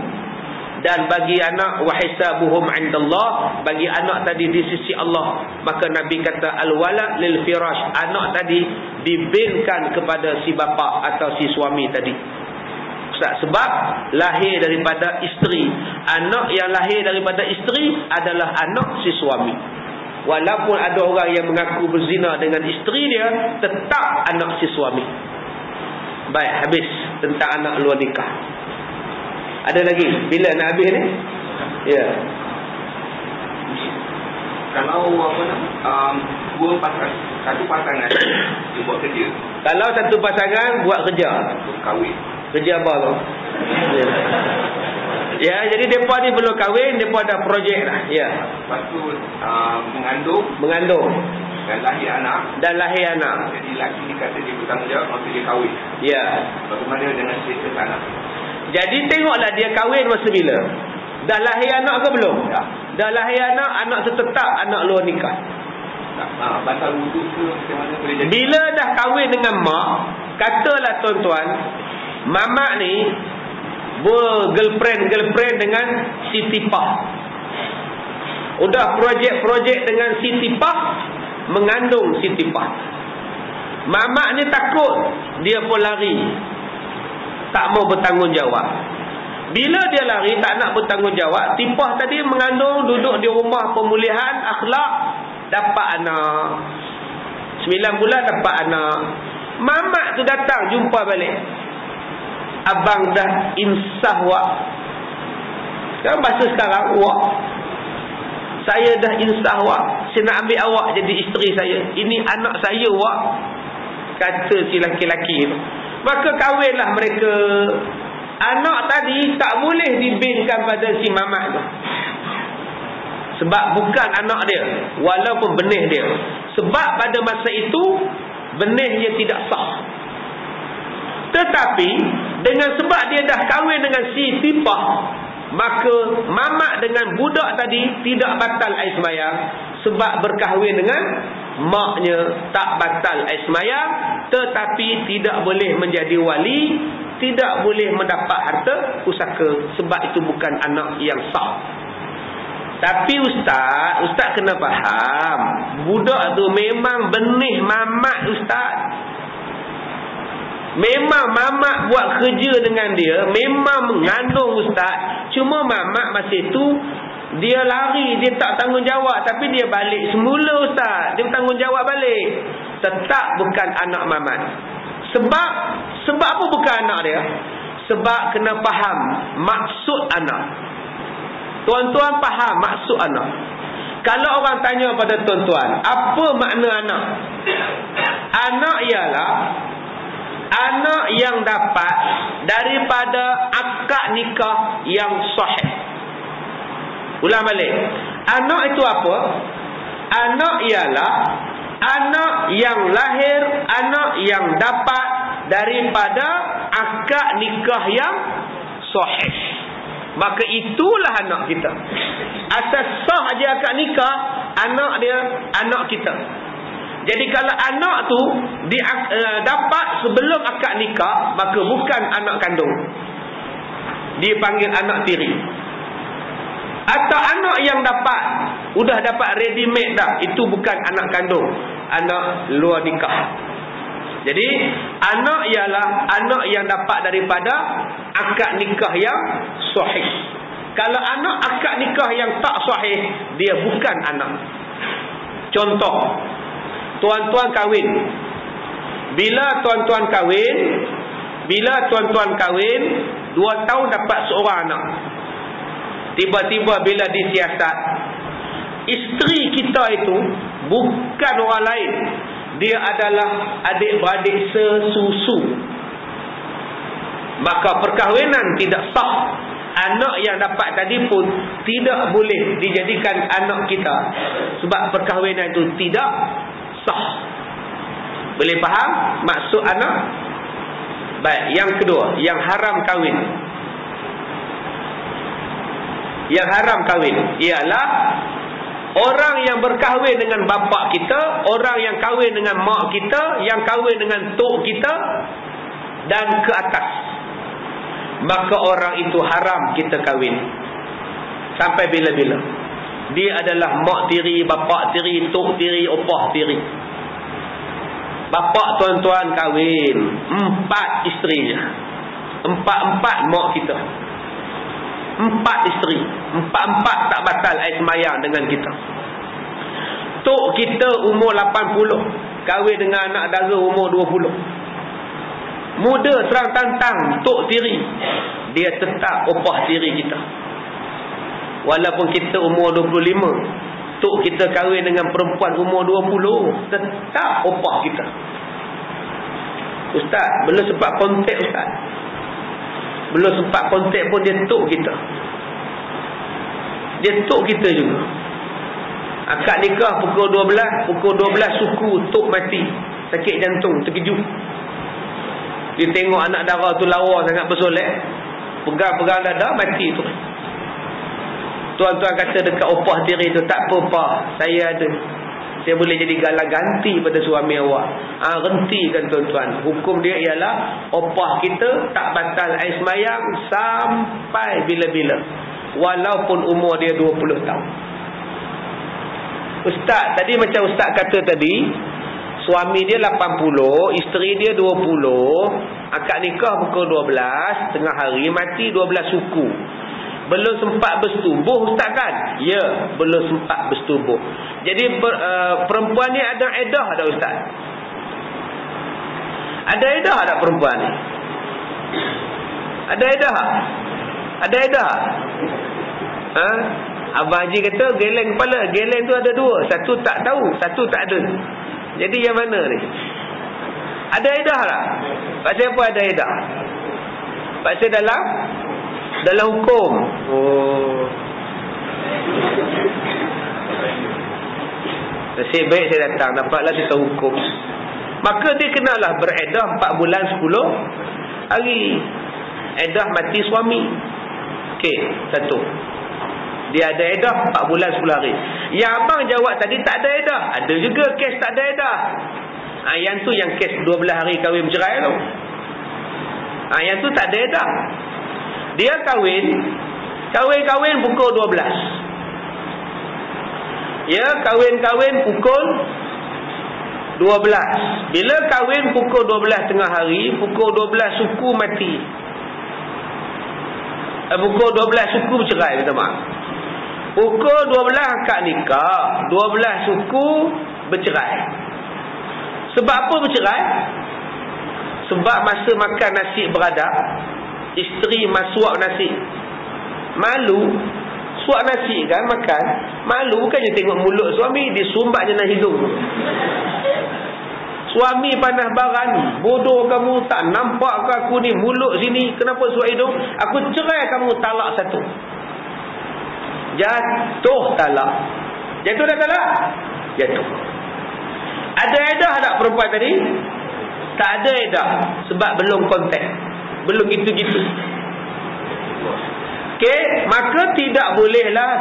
dan bagi anak wahisabuhum indallah, bagi anak tadi di sisi Allah. Maka Nabi kata al-wala lil firash, anak tadi dibinkan kepada si bapa atau si suami tadi. Sebab lahir daripada isteri. Anak yang lahir daripada isteri adalah anak si suami. Walaupun ada orang yang mengaku berzina dengan isteri dia, tetap anak si suami. Baik, habis tentang anak luar nikah. Ada lagi? Bila nak habis ni? Ya. Kalau satu pasangan dia buat kerja. Kalau satu pasangan buat kerja, kahwin. Kerja apa tu? Ya, jadi mereka ni belum kahwin, mereka ada projek lah. Ya. Lepas tu mengandung dan lahir anak. Jadi lelaki ni kata dia bertanggungjawab masa dia kahwin. Ya. Bagaimana dengan status anak? Jadi tengoklah dia kahwin masa bila. Dah lahir anak ke belum? Ya. Dah lahir anak tu tetap anak luar nikah. Batal wuduk ke macam mana boleh jadi? Bila dah kahwin dengan mak, katalah tuan-tuan, mamak ni girlfriend dengan si tipah. Udah projek dengan si tipah, mengandung si tipah. Mamak ni takut, dia pun lari. Tak mau bertanggungjawab. Bila dia lari tak nak bertanggungjawab, tipah tadi mengandung, duduk di rumah pemulihan akhlak, dapat anak. 9 bulan dapat anak. Mamak tu datang jumpa balik. Abang dah insah wak. Sekarang bahasa sekarang wak. Saya dah insah wak. Saya nak ambil awak jadi isteri saya. Ini anak saya wak. Kata si laki-laki tu. Maka kahwinlah mereka. Anak tadi tak boleh dibinkan pada si mamak tu. Sebab bukan anak dia. Walaupun benih dia. Sebab pada masa itu benihnya tidak sah. Tetapi dengan sebab dia dah kahwin dengan si tipah, maka mamak dengan budak tadi tidak batal air sembahyang. Sebab berkahwin dengan maknya tak batal air sembahyang. Tetapi tidak boleh menjadi wali, tidak boleh mendapat harta pusaka. Sebab itu bukan anak yang sah. Tapi Ustaz kena faham, budak tu memang benih mamak Ustaz. Memang mamak buat kerja dengan dia, memang mengandung Ustaz. Cuma mamak masa itu dia lari, dia tak tanggungjawab. Tapi dia balik semula Ustaz, dia bertanggungjawab balik. Tetap bukan anak mamak. Sebab apa bukan anak dia? Sebab kena faham maksud anak. Tuan-tuan faham maksud anak. Kalau orang tanya pada tuan-tuan, apa makna anak? Anak ialah anak yang dapat daripada akad nikah yang sahih. Ulang balik. Anak itu apa? Anak ialah anak yang lahir, anak yang dapat daripada akad nikah yang sahih. Maka itulah anak kita. Asas sah aja akad nikah, anak dia anak kita. Jadi kalau anak tu dapat sebelum akad nikah, maka bukan anak kandung. Dia panggil anak tiri. Atau anak yang udah dapat ready made dah, itu bukan anak kandung, anak luar nikah. Jadi anak ialah anak yang dapat daripada akad nikah yang sahih. Kalau anak akad nikah yang tak sahih, dia bukan anak. Contoh, tuan-tuan kahwin. Bila tuan-tuan kahwin 2 tahun dapat seorang anak. Tiba-tiba bila disiasat, isteri kita itu bukan orang lain, dia adalah adik-beradik sesusu. Maka perkahwinan tidak sah. Anak yang dapat tadi pun tidak boleh dijadikan anak kita, sebab perkahwinan itu tidak sah. Boleh faham maksud anak? Baik, yang kedua, yang haram kahwin. Yang haram kahwin ialah orang yang berkahwin dengan bapa kita, orang yang kahwin dengan mak kita, yang kahwin dengan tok kita dan ke atas. Maka orang itu haram kita kahwin. Sampai bila-bila. Dia adalah mak tiri, bapa tiri, tok tiri, opah tiri. Bapa tuan-tuan kahwin 4 isterinya. 4 mak kita. 4 isteri. 4 tak batal air semayang dengan kita. Tok kita umur 80, kahwin dengan anak dara umur 20. Muda terang tantang tok tiri, dia tetap opah tiri kita. Walaupun kita umur 25, tok kita kahwin dengan perempuan umur 20, tetap opah kita. Ustaz, belum sempat kontak ustaz. Belum sempat kontak pun dia tok kita. Dia tok kita juga. Akad nikah pukul 12 suku tok mati, sakit jantung, terkejut. Dia tengok anak dara tu lawa sangat bersolek, pegang-pegang dada, mati tu. Tuan-tuan kata dekat opah tiri tu, tak apa-apa, saya ada, saya boleh jadi galang ganti pada suami awak. Rentikan tuan-tuan. Hukum dia ialah opah kita tak batal air semayang sampai bila-bila, walaupun umur dia 20 tahun. Ustaz, tadi macam ustaz kata tadi, suami dia 80, isteri dia 20, akad nikah pukul 12, tengah hari mati 12 suku. Belum sempat bersetubuh ustaz kan? Ya, belum sempat bersetubuh. Jadi perempuan ni ada edah tak ustaz? Ada edah tak perempuan ni? Ada edah? Ada edah? Abang Haji kata geleng kepala. Geleng tu ada 2, satu tak tahu, satu tak ada. Jadi yang mana ni? Ada edah tak? Pasal apa ada edah? Pasal dalam hukum. Oh. Nasib baik saya datang, dapatlah kita hukum. Maka dia kenalah beredah 4 bulan 10 hari. Edah mati suami. Okey, satu. Dia ada edah 4 bulan 10 hari. Yang abang jawab tadi tak ada edah. Ada juga kes tak ada edah. Yang tu yang kes 12 hari kahwin bercerai tu. Yang tu tak ada edah. Dia kahwin pukul 12. Ya, kahwin pukul 12. Bila kahwin pukul 12 tengah hari, pukul 12 suku mati. Pukul 12 suku bercerai, minta maaf. Pukul 12 akad nikah, 12 suku bercerai. Sebab apa bercerai? Sebab masa makan nasi beradab, isteri masuak nasi. Malu, suak nasi kan makan. Malu bukannya tengok mulut suami, disumbat je dalam hidung. Suami panas baran, bodoh kamu, tak nampak ke aku ni mulut sini, kenapa suak hidung? Aku cerai kamu, talak 1. Jatuh talak. Jatuh dah talak? Jatuh. Ada edah tak perempuan tadi? Tak ada edah. Sebab belum kontak, belum gitu-gitu. Okey, maka tidak bolehlah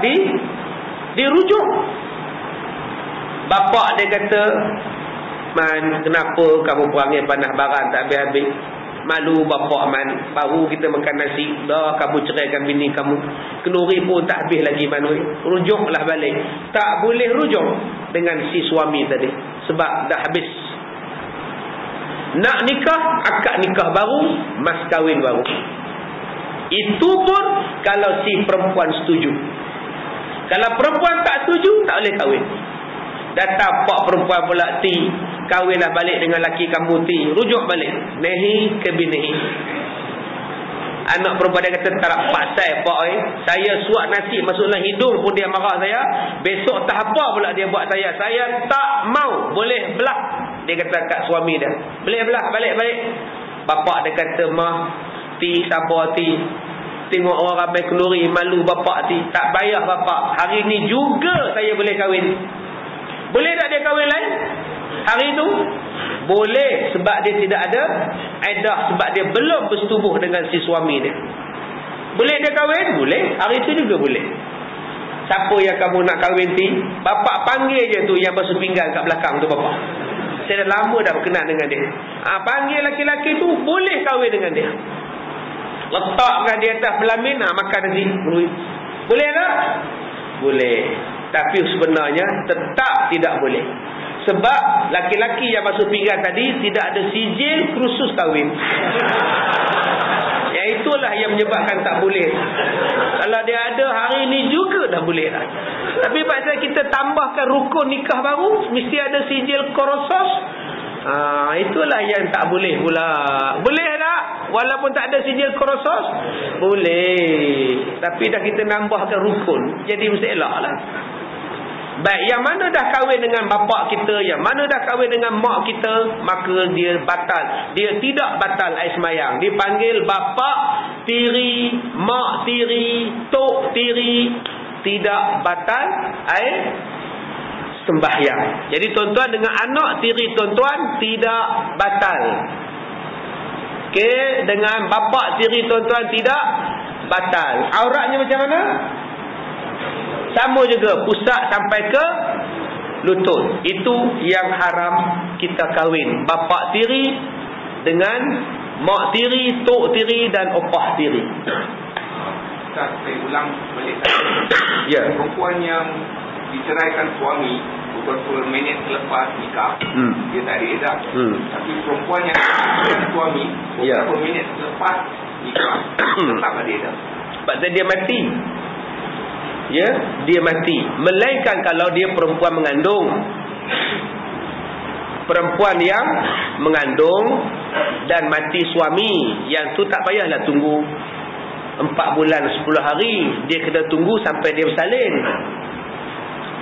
dirujuk. Bapak dia kata, Man, kenapa kamu perangai panas baran tak habis-habis? Malu bapak Man, baru kita makan nasi, dah kamu ceraikan bini kamu. Kenuri pun tak habis lagi Man. Rujuklah balik. Tak boleh rujuk dengan si suami tadi, sebab dah habis. Nak nikah, akad nikah baru, mas kahwin baru. Itu pun kalau si perempuan setuju. Kalau perempuan tak setuju, tak boleh kahwin. Datang pak perempuan pula ti, kahwinlah balik dengan laki kamu ti. Rujuk balik. Nehi ke binehi. Anak perempuan dia kata, tak pasal pak saya suap nasi masuk dalam hidung pun dia marah saya. Besok tak apa pula dia buat saya. Saya tak mau. Boleh belah. Dia kata kat suami dia, boleh belah, balik-balik. Bapak dia kata, mah ti, sabar ti. Tengok orang ramai kenduri, malu bapak ti. Tak payah bapak, hari ni juga saya boleh kahwin. Boleh tak dia kahwin lain hari tu? Boleh, sebab dia tidak ada iddah, sebab dia belum bersetubuh dengan si suami dia. Boleh dia kahwin? Boleh, hari tu juga boleh. Siapa yang kamu nak kahwin ti? Bapak panggil je tu yang basuh pinggan kat belakang tu bapak. Saya dah lama dah berkenal dengan dia. Panggil laki-laki tu, boleh kahwin dengan dia. Letakkan dia atas pelamin, makan nasi. Boleh tak? Boleh. Tapi sebenarnya tetap tidak boleh. Sebab laki-laki yang masuk pinggan tadi tidak ada sijil kursus kahwin. Yang itulah yang menyebabkan tak boleh. Kalau dia ada hari ni juga dah boleh lah. Tapi pasal kita tambahkan rukun nikah baru, mesti ada sijil kursus. Itulah yang tak boleh pula. Boleh tak? Walaupun tak ada sijil kursus? Boleh. Tapi dah kita nambahkan rukun, jadi mesti elak lah. Baik, yang mana dah kahwin dengan bapak kita, yang mana dah kahwin dengan mak kita, maka dia batal. Dia tidak batal air semayang. Dipanggil bapak tiri, mak tiri, tok tiri, tidak batal air sembahyang. Jadi tuan-tuan, dengan anak tiri tuan-tuan tidak batal. Okey, dengan bapak tiri tuan-tuan tidak batal. Auratnya macam mana? Sama juga, pusat sampai ke lutut. Itu yang haram kita kahwin. Bapak tiri dengan mak tiri, tok tiri dan opah tiri. Saya ulang balik. Ya. Perempuan yang diceraikan suami beberapa minit selepas nikah, dia tak ada iddah. Tapi perempuan yang diceraikan suami beberapa minit selepas nikah, tetap ada iddah. Sebab dia mati. Ya, dia mati. Melainkan kalau dia perempuan mengandung. Perempuan yang mengandung dan mati suami, yang tu tak payahlah tunggu 4 bulan 10 hari. Dia kena tunggu sampai dia bersalin.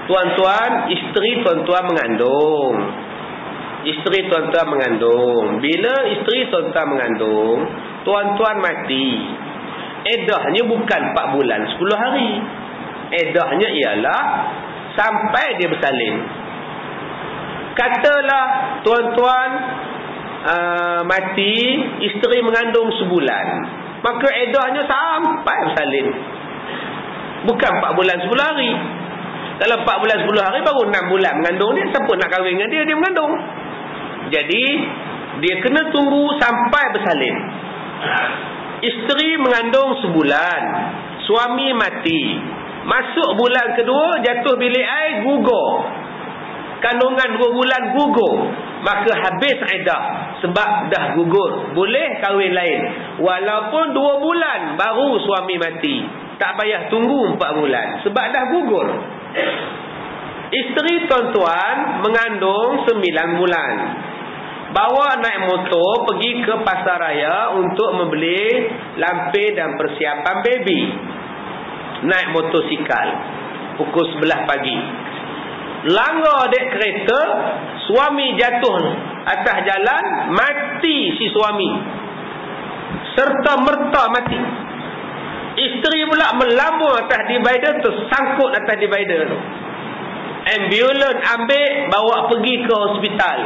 Tuan-tuan, isteri tuan-tuan mengandung. Isteri tuan-tuan mengandung. Bila isteri tuan-tuan mengandung, tuan-tuan mati, eddahnya bukan 4 bulan 10 hari. Eddahnya ialah sampai dia bersalin. Katalah tuan-tuan mati, isteri mengandung sebulan, maka eddahnya sampai bersalin. Bukan 4 bulan 10 hari. Kalau 4 bulan 10 hari baru 6 bulan mengandung dia. Siapa nak kahwin dengan dia? Dia mengandung. Jadi dia kena tunggu sampai bersalin. Isteri mengandung sebulan, suami mati, masuk bulan kedua, jatuh bilik air, gugur. Kandungan 2 bulan gugur, maka habis iddah. Sebab dah gugur, boleh kahwin lain. Walaupun 2 bulan baru suami mati, tak payah tunggu 4 bulan, sebab dah gugur. Isteri tuan-tuan mengandung 9 bulan, bawa naik motor pergi ke pasar raya untuk membeli lampir dan persiapan baby. Naik motosikal pukul 11 pagi, langgar dek kereta, suami jatuh atas jalan, mati si suami, serta merta mati. Isteri pula melambung atas divider, tersangkut atas divider tu. Ambulans ambil, bawa pergi ke hospital.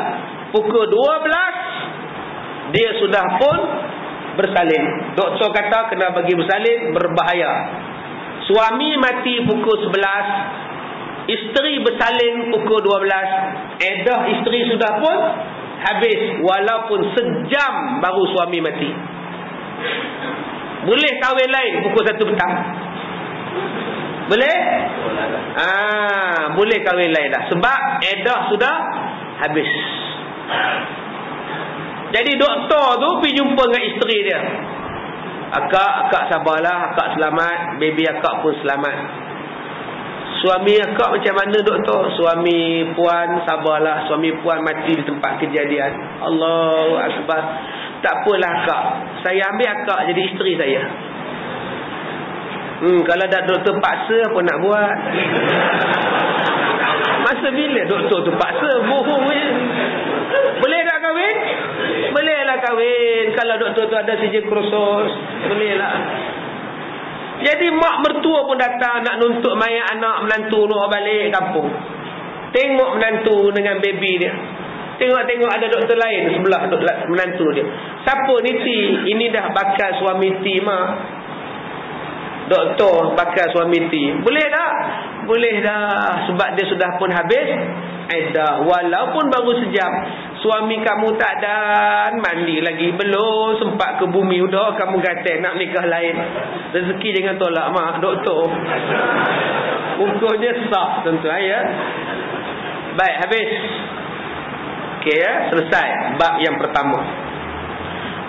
Pukul 12 dia sudah pun bersalin. Doktor kata kena bagi bersalin, berbahaya. Suami mati pukul 11, isteri bersalin pukul 12. Iddah isteri sudah pun habis, walaupun sejam baru suami mati. Boleh kahwin lain pukul 1 petang? Boleh? Boleh kahwin lain dah, sebab iddah sudah habis. Jadi doktor tu pergi jumpa dengan isteri dia. Akak sabarlah, akak selamat, baby akak pun selamat. Suami akak macam mana doktor? Suami puan sabarlah, suami puan mati di tempat kejadian. Allahu Akbar. Tak apalah akak, saya ambil akak jadi isteri saya. Kalau dah doktor paksa apa nak buat? Masa bila doktor tu paksa? Bohong je. Boleh tak kahwin? Bolehlah kahwin. Kalau doktor tu ada sijil kursus, bolehlah. Jadi mak mertua pun datang nak nuntut mayat anak menantu nak balik kampung. Tengok menantu dengan baby dia. Tengok-tengok ada doktor lain sebelah menantu dia. Siapa ni Ti? Ini dah bakal suami Ti mak. Doktor bakal suami Ti. Boleh tak? Boleh dah. Sebab dia sudah pun habis iddah. Walaupun baru sejam. Suami kamu tak ada mandi lagi, belum sempat ke bumi, udah kamu kata nak nikah lain. Rezeki jangan tolak mak doktor. Hukumnya sah tentu ya. Baik, habis. Okey ya, selesai bab yang pertama.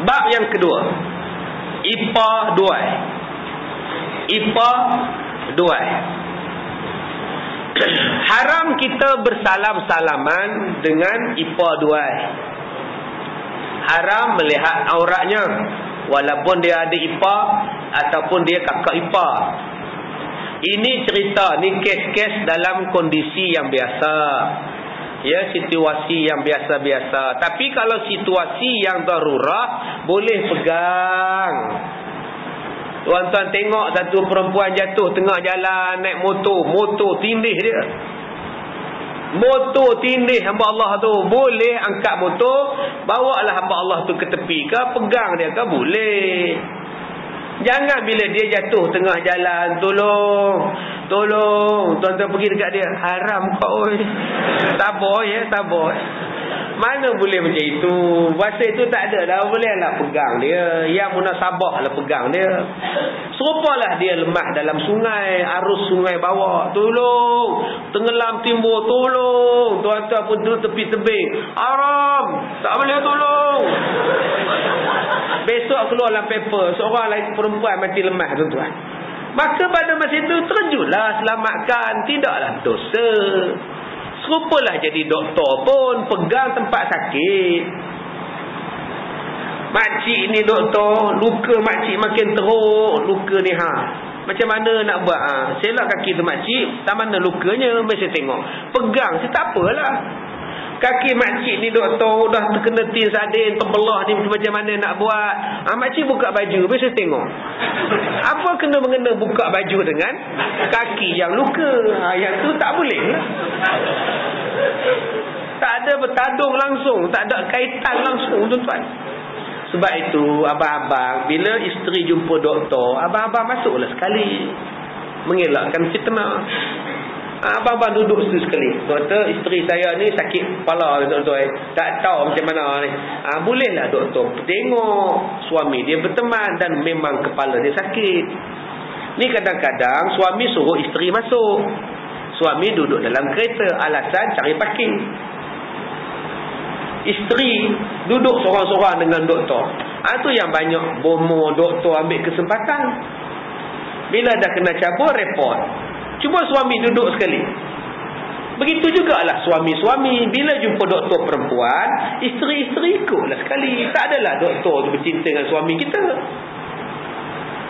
Bab yang kedua, IPA 2. IPA 2. Haram kita bersalam-salaman dengan ipar duai. Haram melihat auratnya, walaupun dia ada ipar ataupun dia kakak ipar. Ini cerita, ni kes-kes dalam kondisi yang biasa. Ya, situasi yang biasa-biasa. Tapi kalau situasi yang darurat, boleh pegang. Tuan-tuan tengok satu perempuan jatuh tengah jalan naik motor tindih dia. Motor tindih hamba Allah tu. Boleh angkat motor, bawalah hamba Allah tu ke tepi ke, pegang dia ke, boleh. Jangan bila dia jatuh tengah jalan, tolong. Tuan-tuan pergi dekat dia, haram kau. Sabar ya, sabar. Mana boleh macam itu? Bahasa itu tak ada dah. Bolehlah pegang dia. Yang munasabah lah pegang dia. Serupalah dia lemah dalam sungai, arus sungai bawah, tolong. Tenggelam timbul, tolong. Tuan-tuan pun duduk tepi tebing, haram, tak boleh tolong. Besok keluar dalam paper, seorang lagi perempuan mati lemah, tuan-tuan. Maka pada masa itu terjunlah, selamatkan. Tidaklah dosa. Serupalah jadi doktor pun pegang tempat sakit. Makcik ni doktor, luka makcik makin teruk, luka ni macam mana nak buat? Selak kaki tu makcik, tak mana lukanya, mesti tengok. Pegang, tak apalah. Kaki makcik ni doktor dah terkena tin sardin, terbelah ni macam mana nak buat? Makcik buka baju, mesti tengok. Apa kena-mengena buka baju dengan kaki yang luka? Yang tu tak boleh lah. Tak ada bertadung langsung, tak ada kaitan langsung, tuan-tuan. Sebab itu abang-abang bila isteri jumpa doktor, abang-abang masuklah sekali, mengelakkan fitnah. Abang-abang duduk sekali. Doktor, isteri saya ni sakit kepala, doktor. Tak tahu macam mana ni. Bolehlah doktor tengok suami dia berteman dan memang kepala dia sakit. Ni kadang-kadang suami suruh isteri masuk. Suami duduk dalam kereta, alasan cari parking. Isteri duduk seorang-seorang dengan doktor. Itu yang banyak bomo doktor ambil kesempatan. Bila dah kena cabut, report. Cuma suami duduk sekali. Begitu jugalah suami-suami. Bila jumpa doktor perempuan, isteri-isteri ikutlah sekali. Tak adalah doktor tu bercinta dengan suami kita.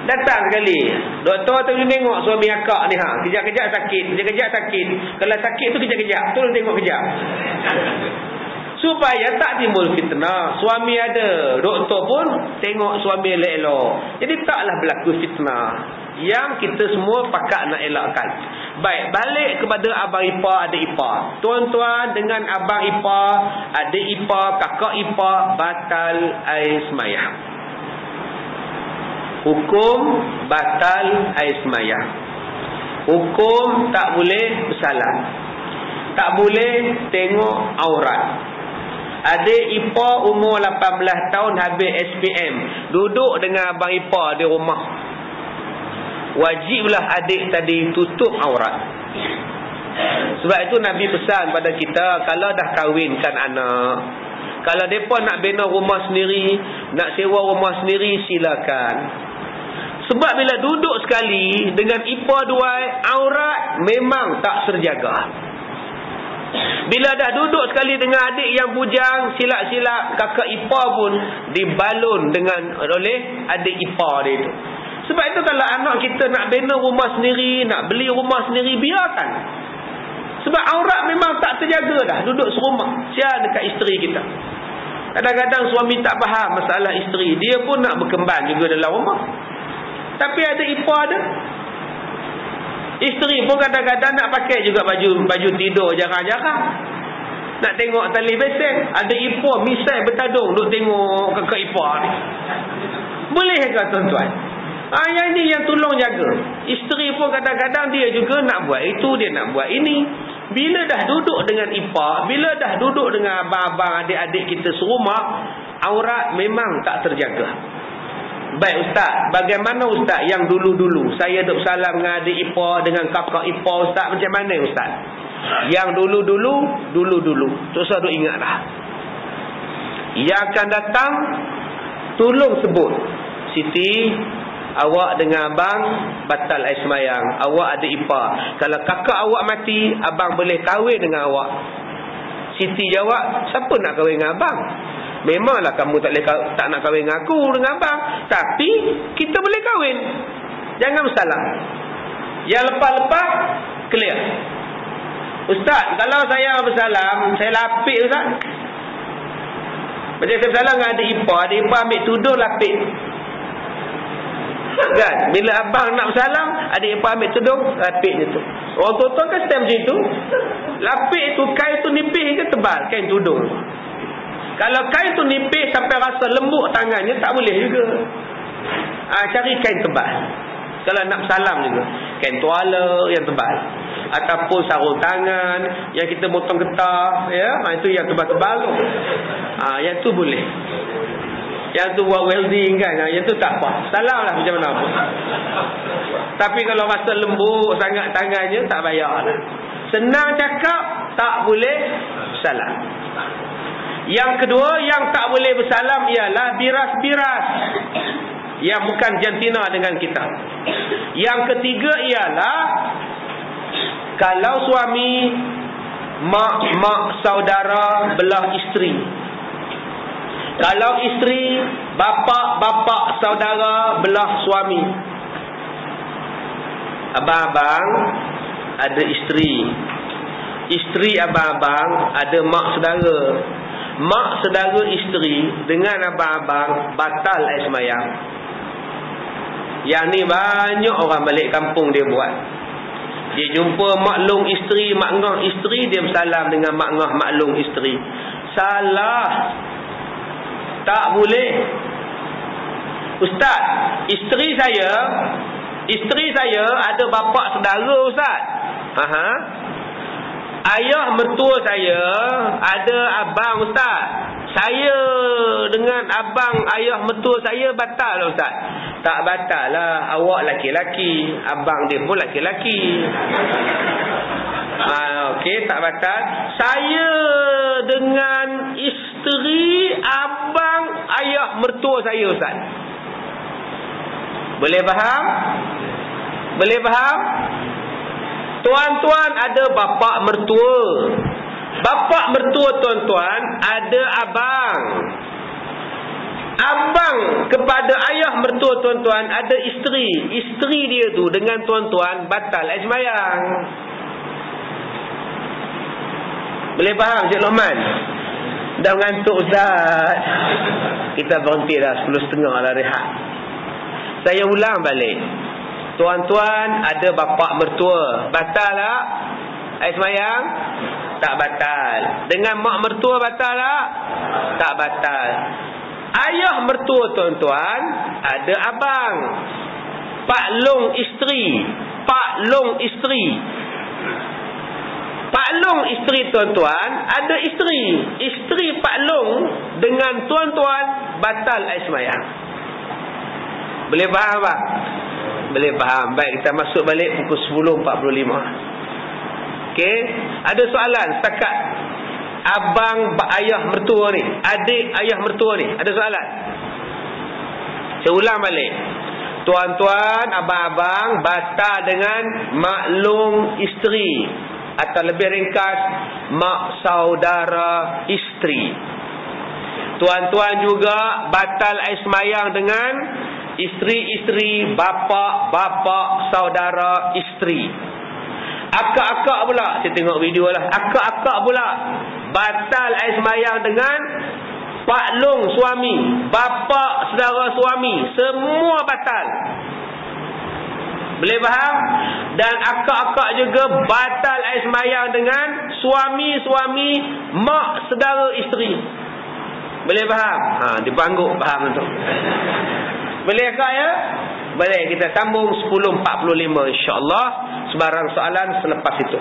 Datang sekali, doktor tolong tengok suami akak ni, kejap-kejap sakit, kejap-kejap sakit. Kalau sakit tu kejap-kejap, tolong tengok kejap. Supaya tak timbul fitnah. Suami ada, doktor pun tengok suami elok-elok. Jadi taklah berlaku fitnah yang kita semua pakat nak elakkan. Baik, balik kepada abang ipar, adik ipar. Tuan-tuan dengan abang ipar, adik ipar, kakak ipar, batal air semayang. Hukum batal air semayang. Hukum tak boleh bersalam, tak boleh tengok aurat. Adik ipar umur 18 tahun habis SPM, duduk dengan abang ipar di rumah. Wajiblah adik tadi tutup aurat. Sebab itu Nabi pesan pada kita, kalau dah kahwinkan anak, kalau mereka nak bina rumah sendiri, nak sewa rumah sendiri, silakan. Sebab bila duduk sekali dengan ipar duai, aurat memang tak terjaga. Bila dah duduk sekali dengan adik yang bujang, silap-silap kakak ipar pun dibalun oleh adik ipar dia itu. Sebab itu kalau anak kita nak bina rumah sendiri, nak beli rumah sendiri, biarkan. Sebab aurat memang tak terjaga dah duduk serumah. Sial dekat isteri kita. Kadang-kadang suami tak faham masalah isteri, dia pun nak berkembang juga dalam rumah. Tapi ada ipar dia, isteri pun kadang-kadang nak pakai juga baju tidur jarang-jarang. Nak tengok tali besen, ada ipar misai bertadung duk tengok kakak ipar ni. Boleh ke tuan-tuan? Yang ini yang tolong jaga. Isteri pun kadang-kadang dia juga nak buat itu, dia nak buat ini. Bila dah duduk dengan ipar, bila dah duduk dengan abang-abang, adik-adik kita serumah, aurat memang tak terjaga. Baik ustaz, bagaimana ustaz yang dulu-dulu saya duk salam dengan adik ipar, dengan kakak ipar, ustaz macam mana ustaz? Yang dulu-dulu tak usah duk ingat dah. Yang akan datang, tolong sebut, Siti, awak dengan abang batal air semayang, awak ada ipar. Kalau kakak awak mati, abang boleh kahwin dengan awak. Siti jawab, siapa nak kahwin dengan abang? Memanglah kamu tak nak kahwin dengan aku, dengan abang, tapi kita boleh kahwin, jangan bersalah. Yang lepas-lepas clear. Ustaz, kalau saya bersalam, saya lapik ustaz. Macam saya bersalam dengan adik ipar ambil tudung lapik kan? Bila abang nak bersalam, adik ipar ambil tudung lapik je tu. Orang tua-tua kan stem macam tu. Lapik tu, kain tu nipis ke tebal, kain tudung. Kalau kain tu nipis sampai rasa lembut tangannya, tak boleh juga. Cari kain tebal. Kalau nak bersalam juga, kain tuala yang tebal, ataupun sarung tangan yang kita potong getah, ya, itu yang tebal-tebal tu. Yang tu boleh. Yang tu buat welding kan, yang tu tak apa, salam lah macam mana pun. Tapi kalau rasa lembut sangat tangannya, tak payah lah. Senang cakap, tak boleh bersalam. Yang kedua, yang tak boleh bersalam ialah biras-biras yang bukan jantina dengan kita. Yang ketiga ialah kalau suami, mak saudara belah isteri. Kalau isteri, bapa saudara belah suami. Abang-abang ada isteri, isteri abang-abang ada mak saudara. Mak saudara isteri dengan abang-abang batal air semayang. Yang ni banyak orang balik kampung dia buat. Dia jumpa maklum isteri, mak ngah isteri, dia bersalam dengan mak ngah maklum isteri. Salah. Tak boleh. Ustaz, isteri saya ada bapa saudara ustaz. Ayah mertua saya ada abang ustaz. Saya dengan abang ayah mertua saya batal lah ustaz. Tak batal lah, awak laki-laki, abang dia pun laki-laki. Okey, tak batal. Saya dengan isteri abang ayah mertua saya ustaz. Boleh faham? Boleh faham? Tuan-tuan ada bapa mertua. Bapa mertua tuan-tuan ada abang. Abang kepada ayah mertua tuan-tuan ada isteri. Isteri dia tu dengan tuan-tuan batal air semayang. Boleh faham Cik Luqman? Dah mengantuk ustaz. Kita berhenti dah 10.30 lah rehat. Saya ulang balik. Tuan-tuan ada bapa mertua, batal tak air semayang? Tak batal. Dengan mak mertua batal tak? Tak batal. Ayah mertua tuan-tuan ada abang, pak long isteri. Pak long isteri. Pak long isteri tuan-tuan ada isteri. Isteri pak long dengan tuan-tuan batal air semayang. Boleh faham tak? Boleh faham. Baik, kita masuk balik pukul 10.45. Okey, ada soalan setakat abang ayah mertua ni, adik ayah mertua ni, ada soalan? Saya ulang balik. tuan-tuan, abang-abang batal dengan maklum isteri, atau lebih ringkas mak saudara isteri. Tuan-tuan juga batal air semayang dengan isteri-isteri, bapa saudara isteri. Akak-akak pula, saya tengok video lah, akak-akak pula batal air semayang dengan pak long suami, bapa saudara suami, semua batal. Boleh faham? Dan akak-akak juga batal air semayang dengan suami-suami mak saudara isteri. Boleh faham? Dipangguk faham tu. Boleh kak ya? Boleh, kita sambung 10.45 insya-Allah. Sebarang soalan selepas itu.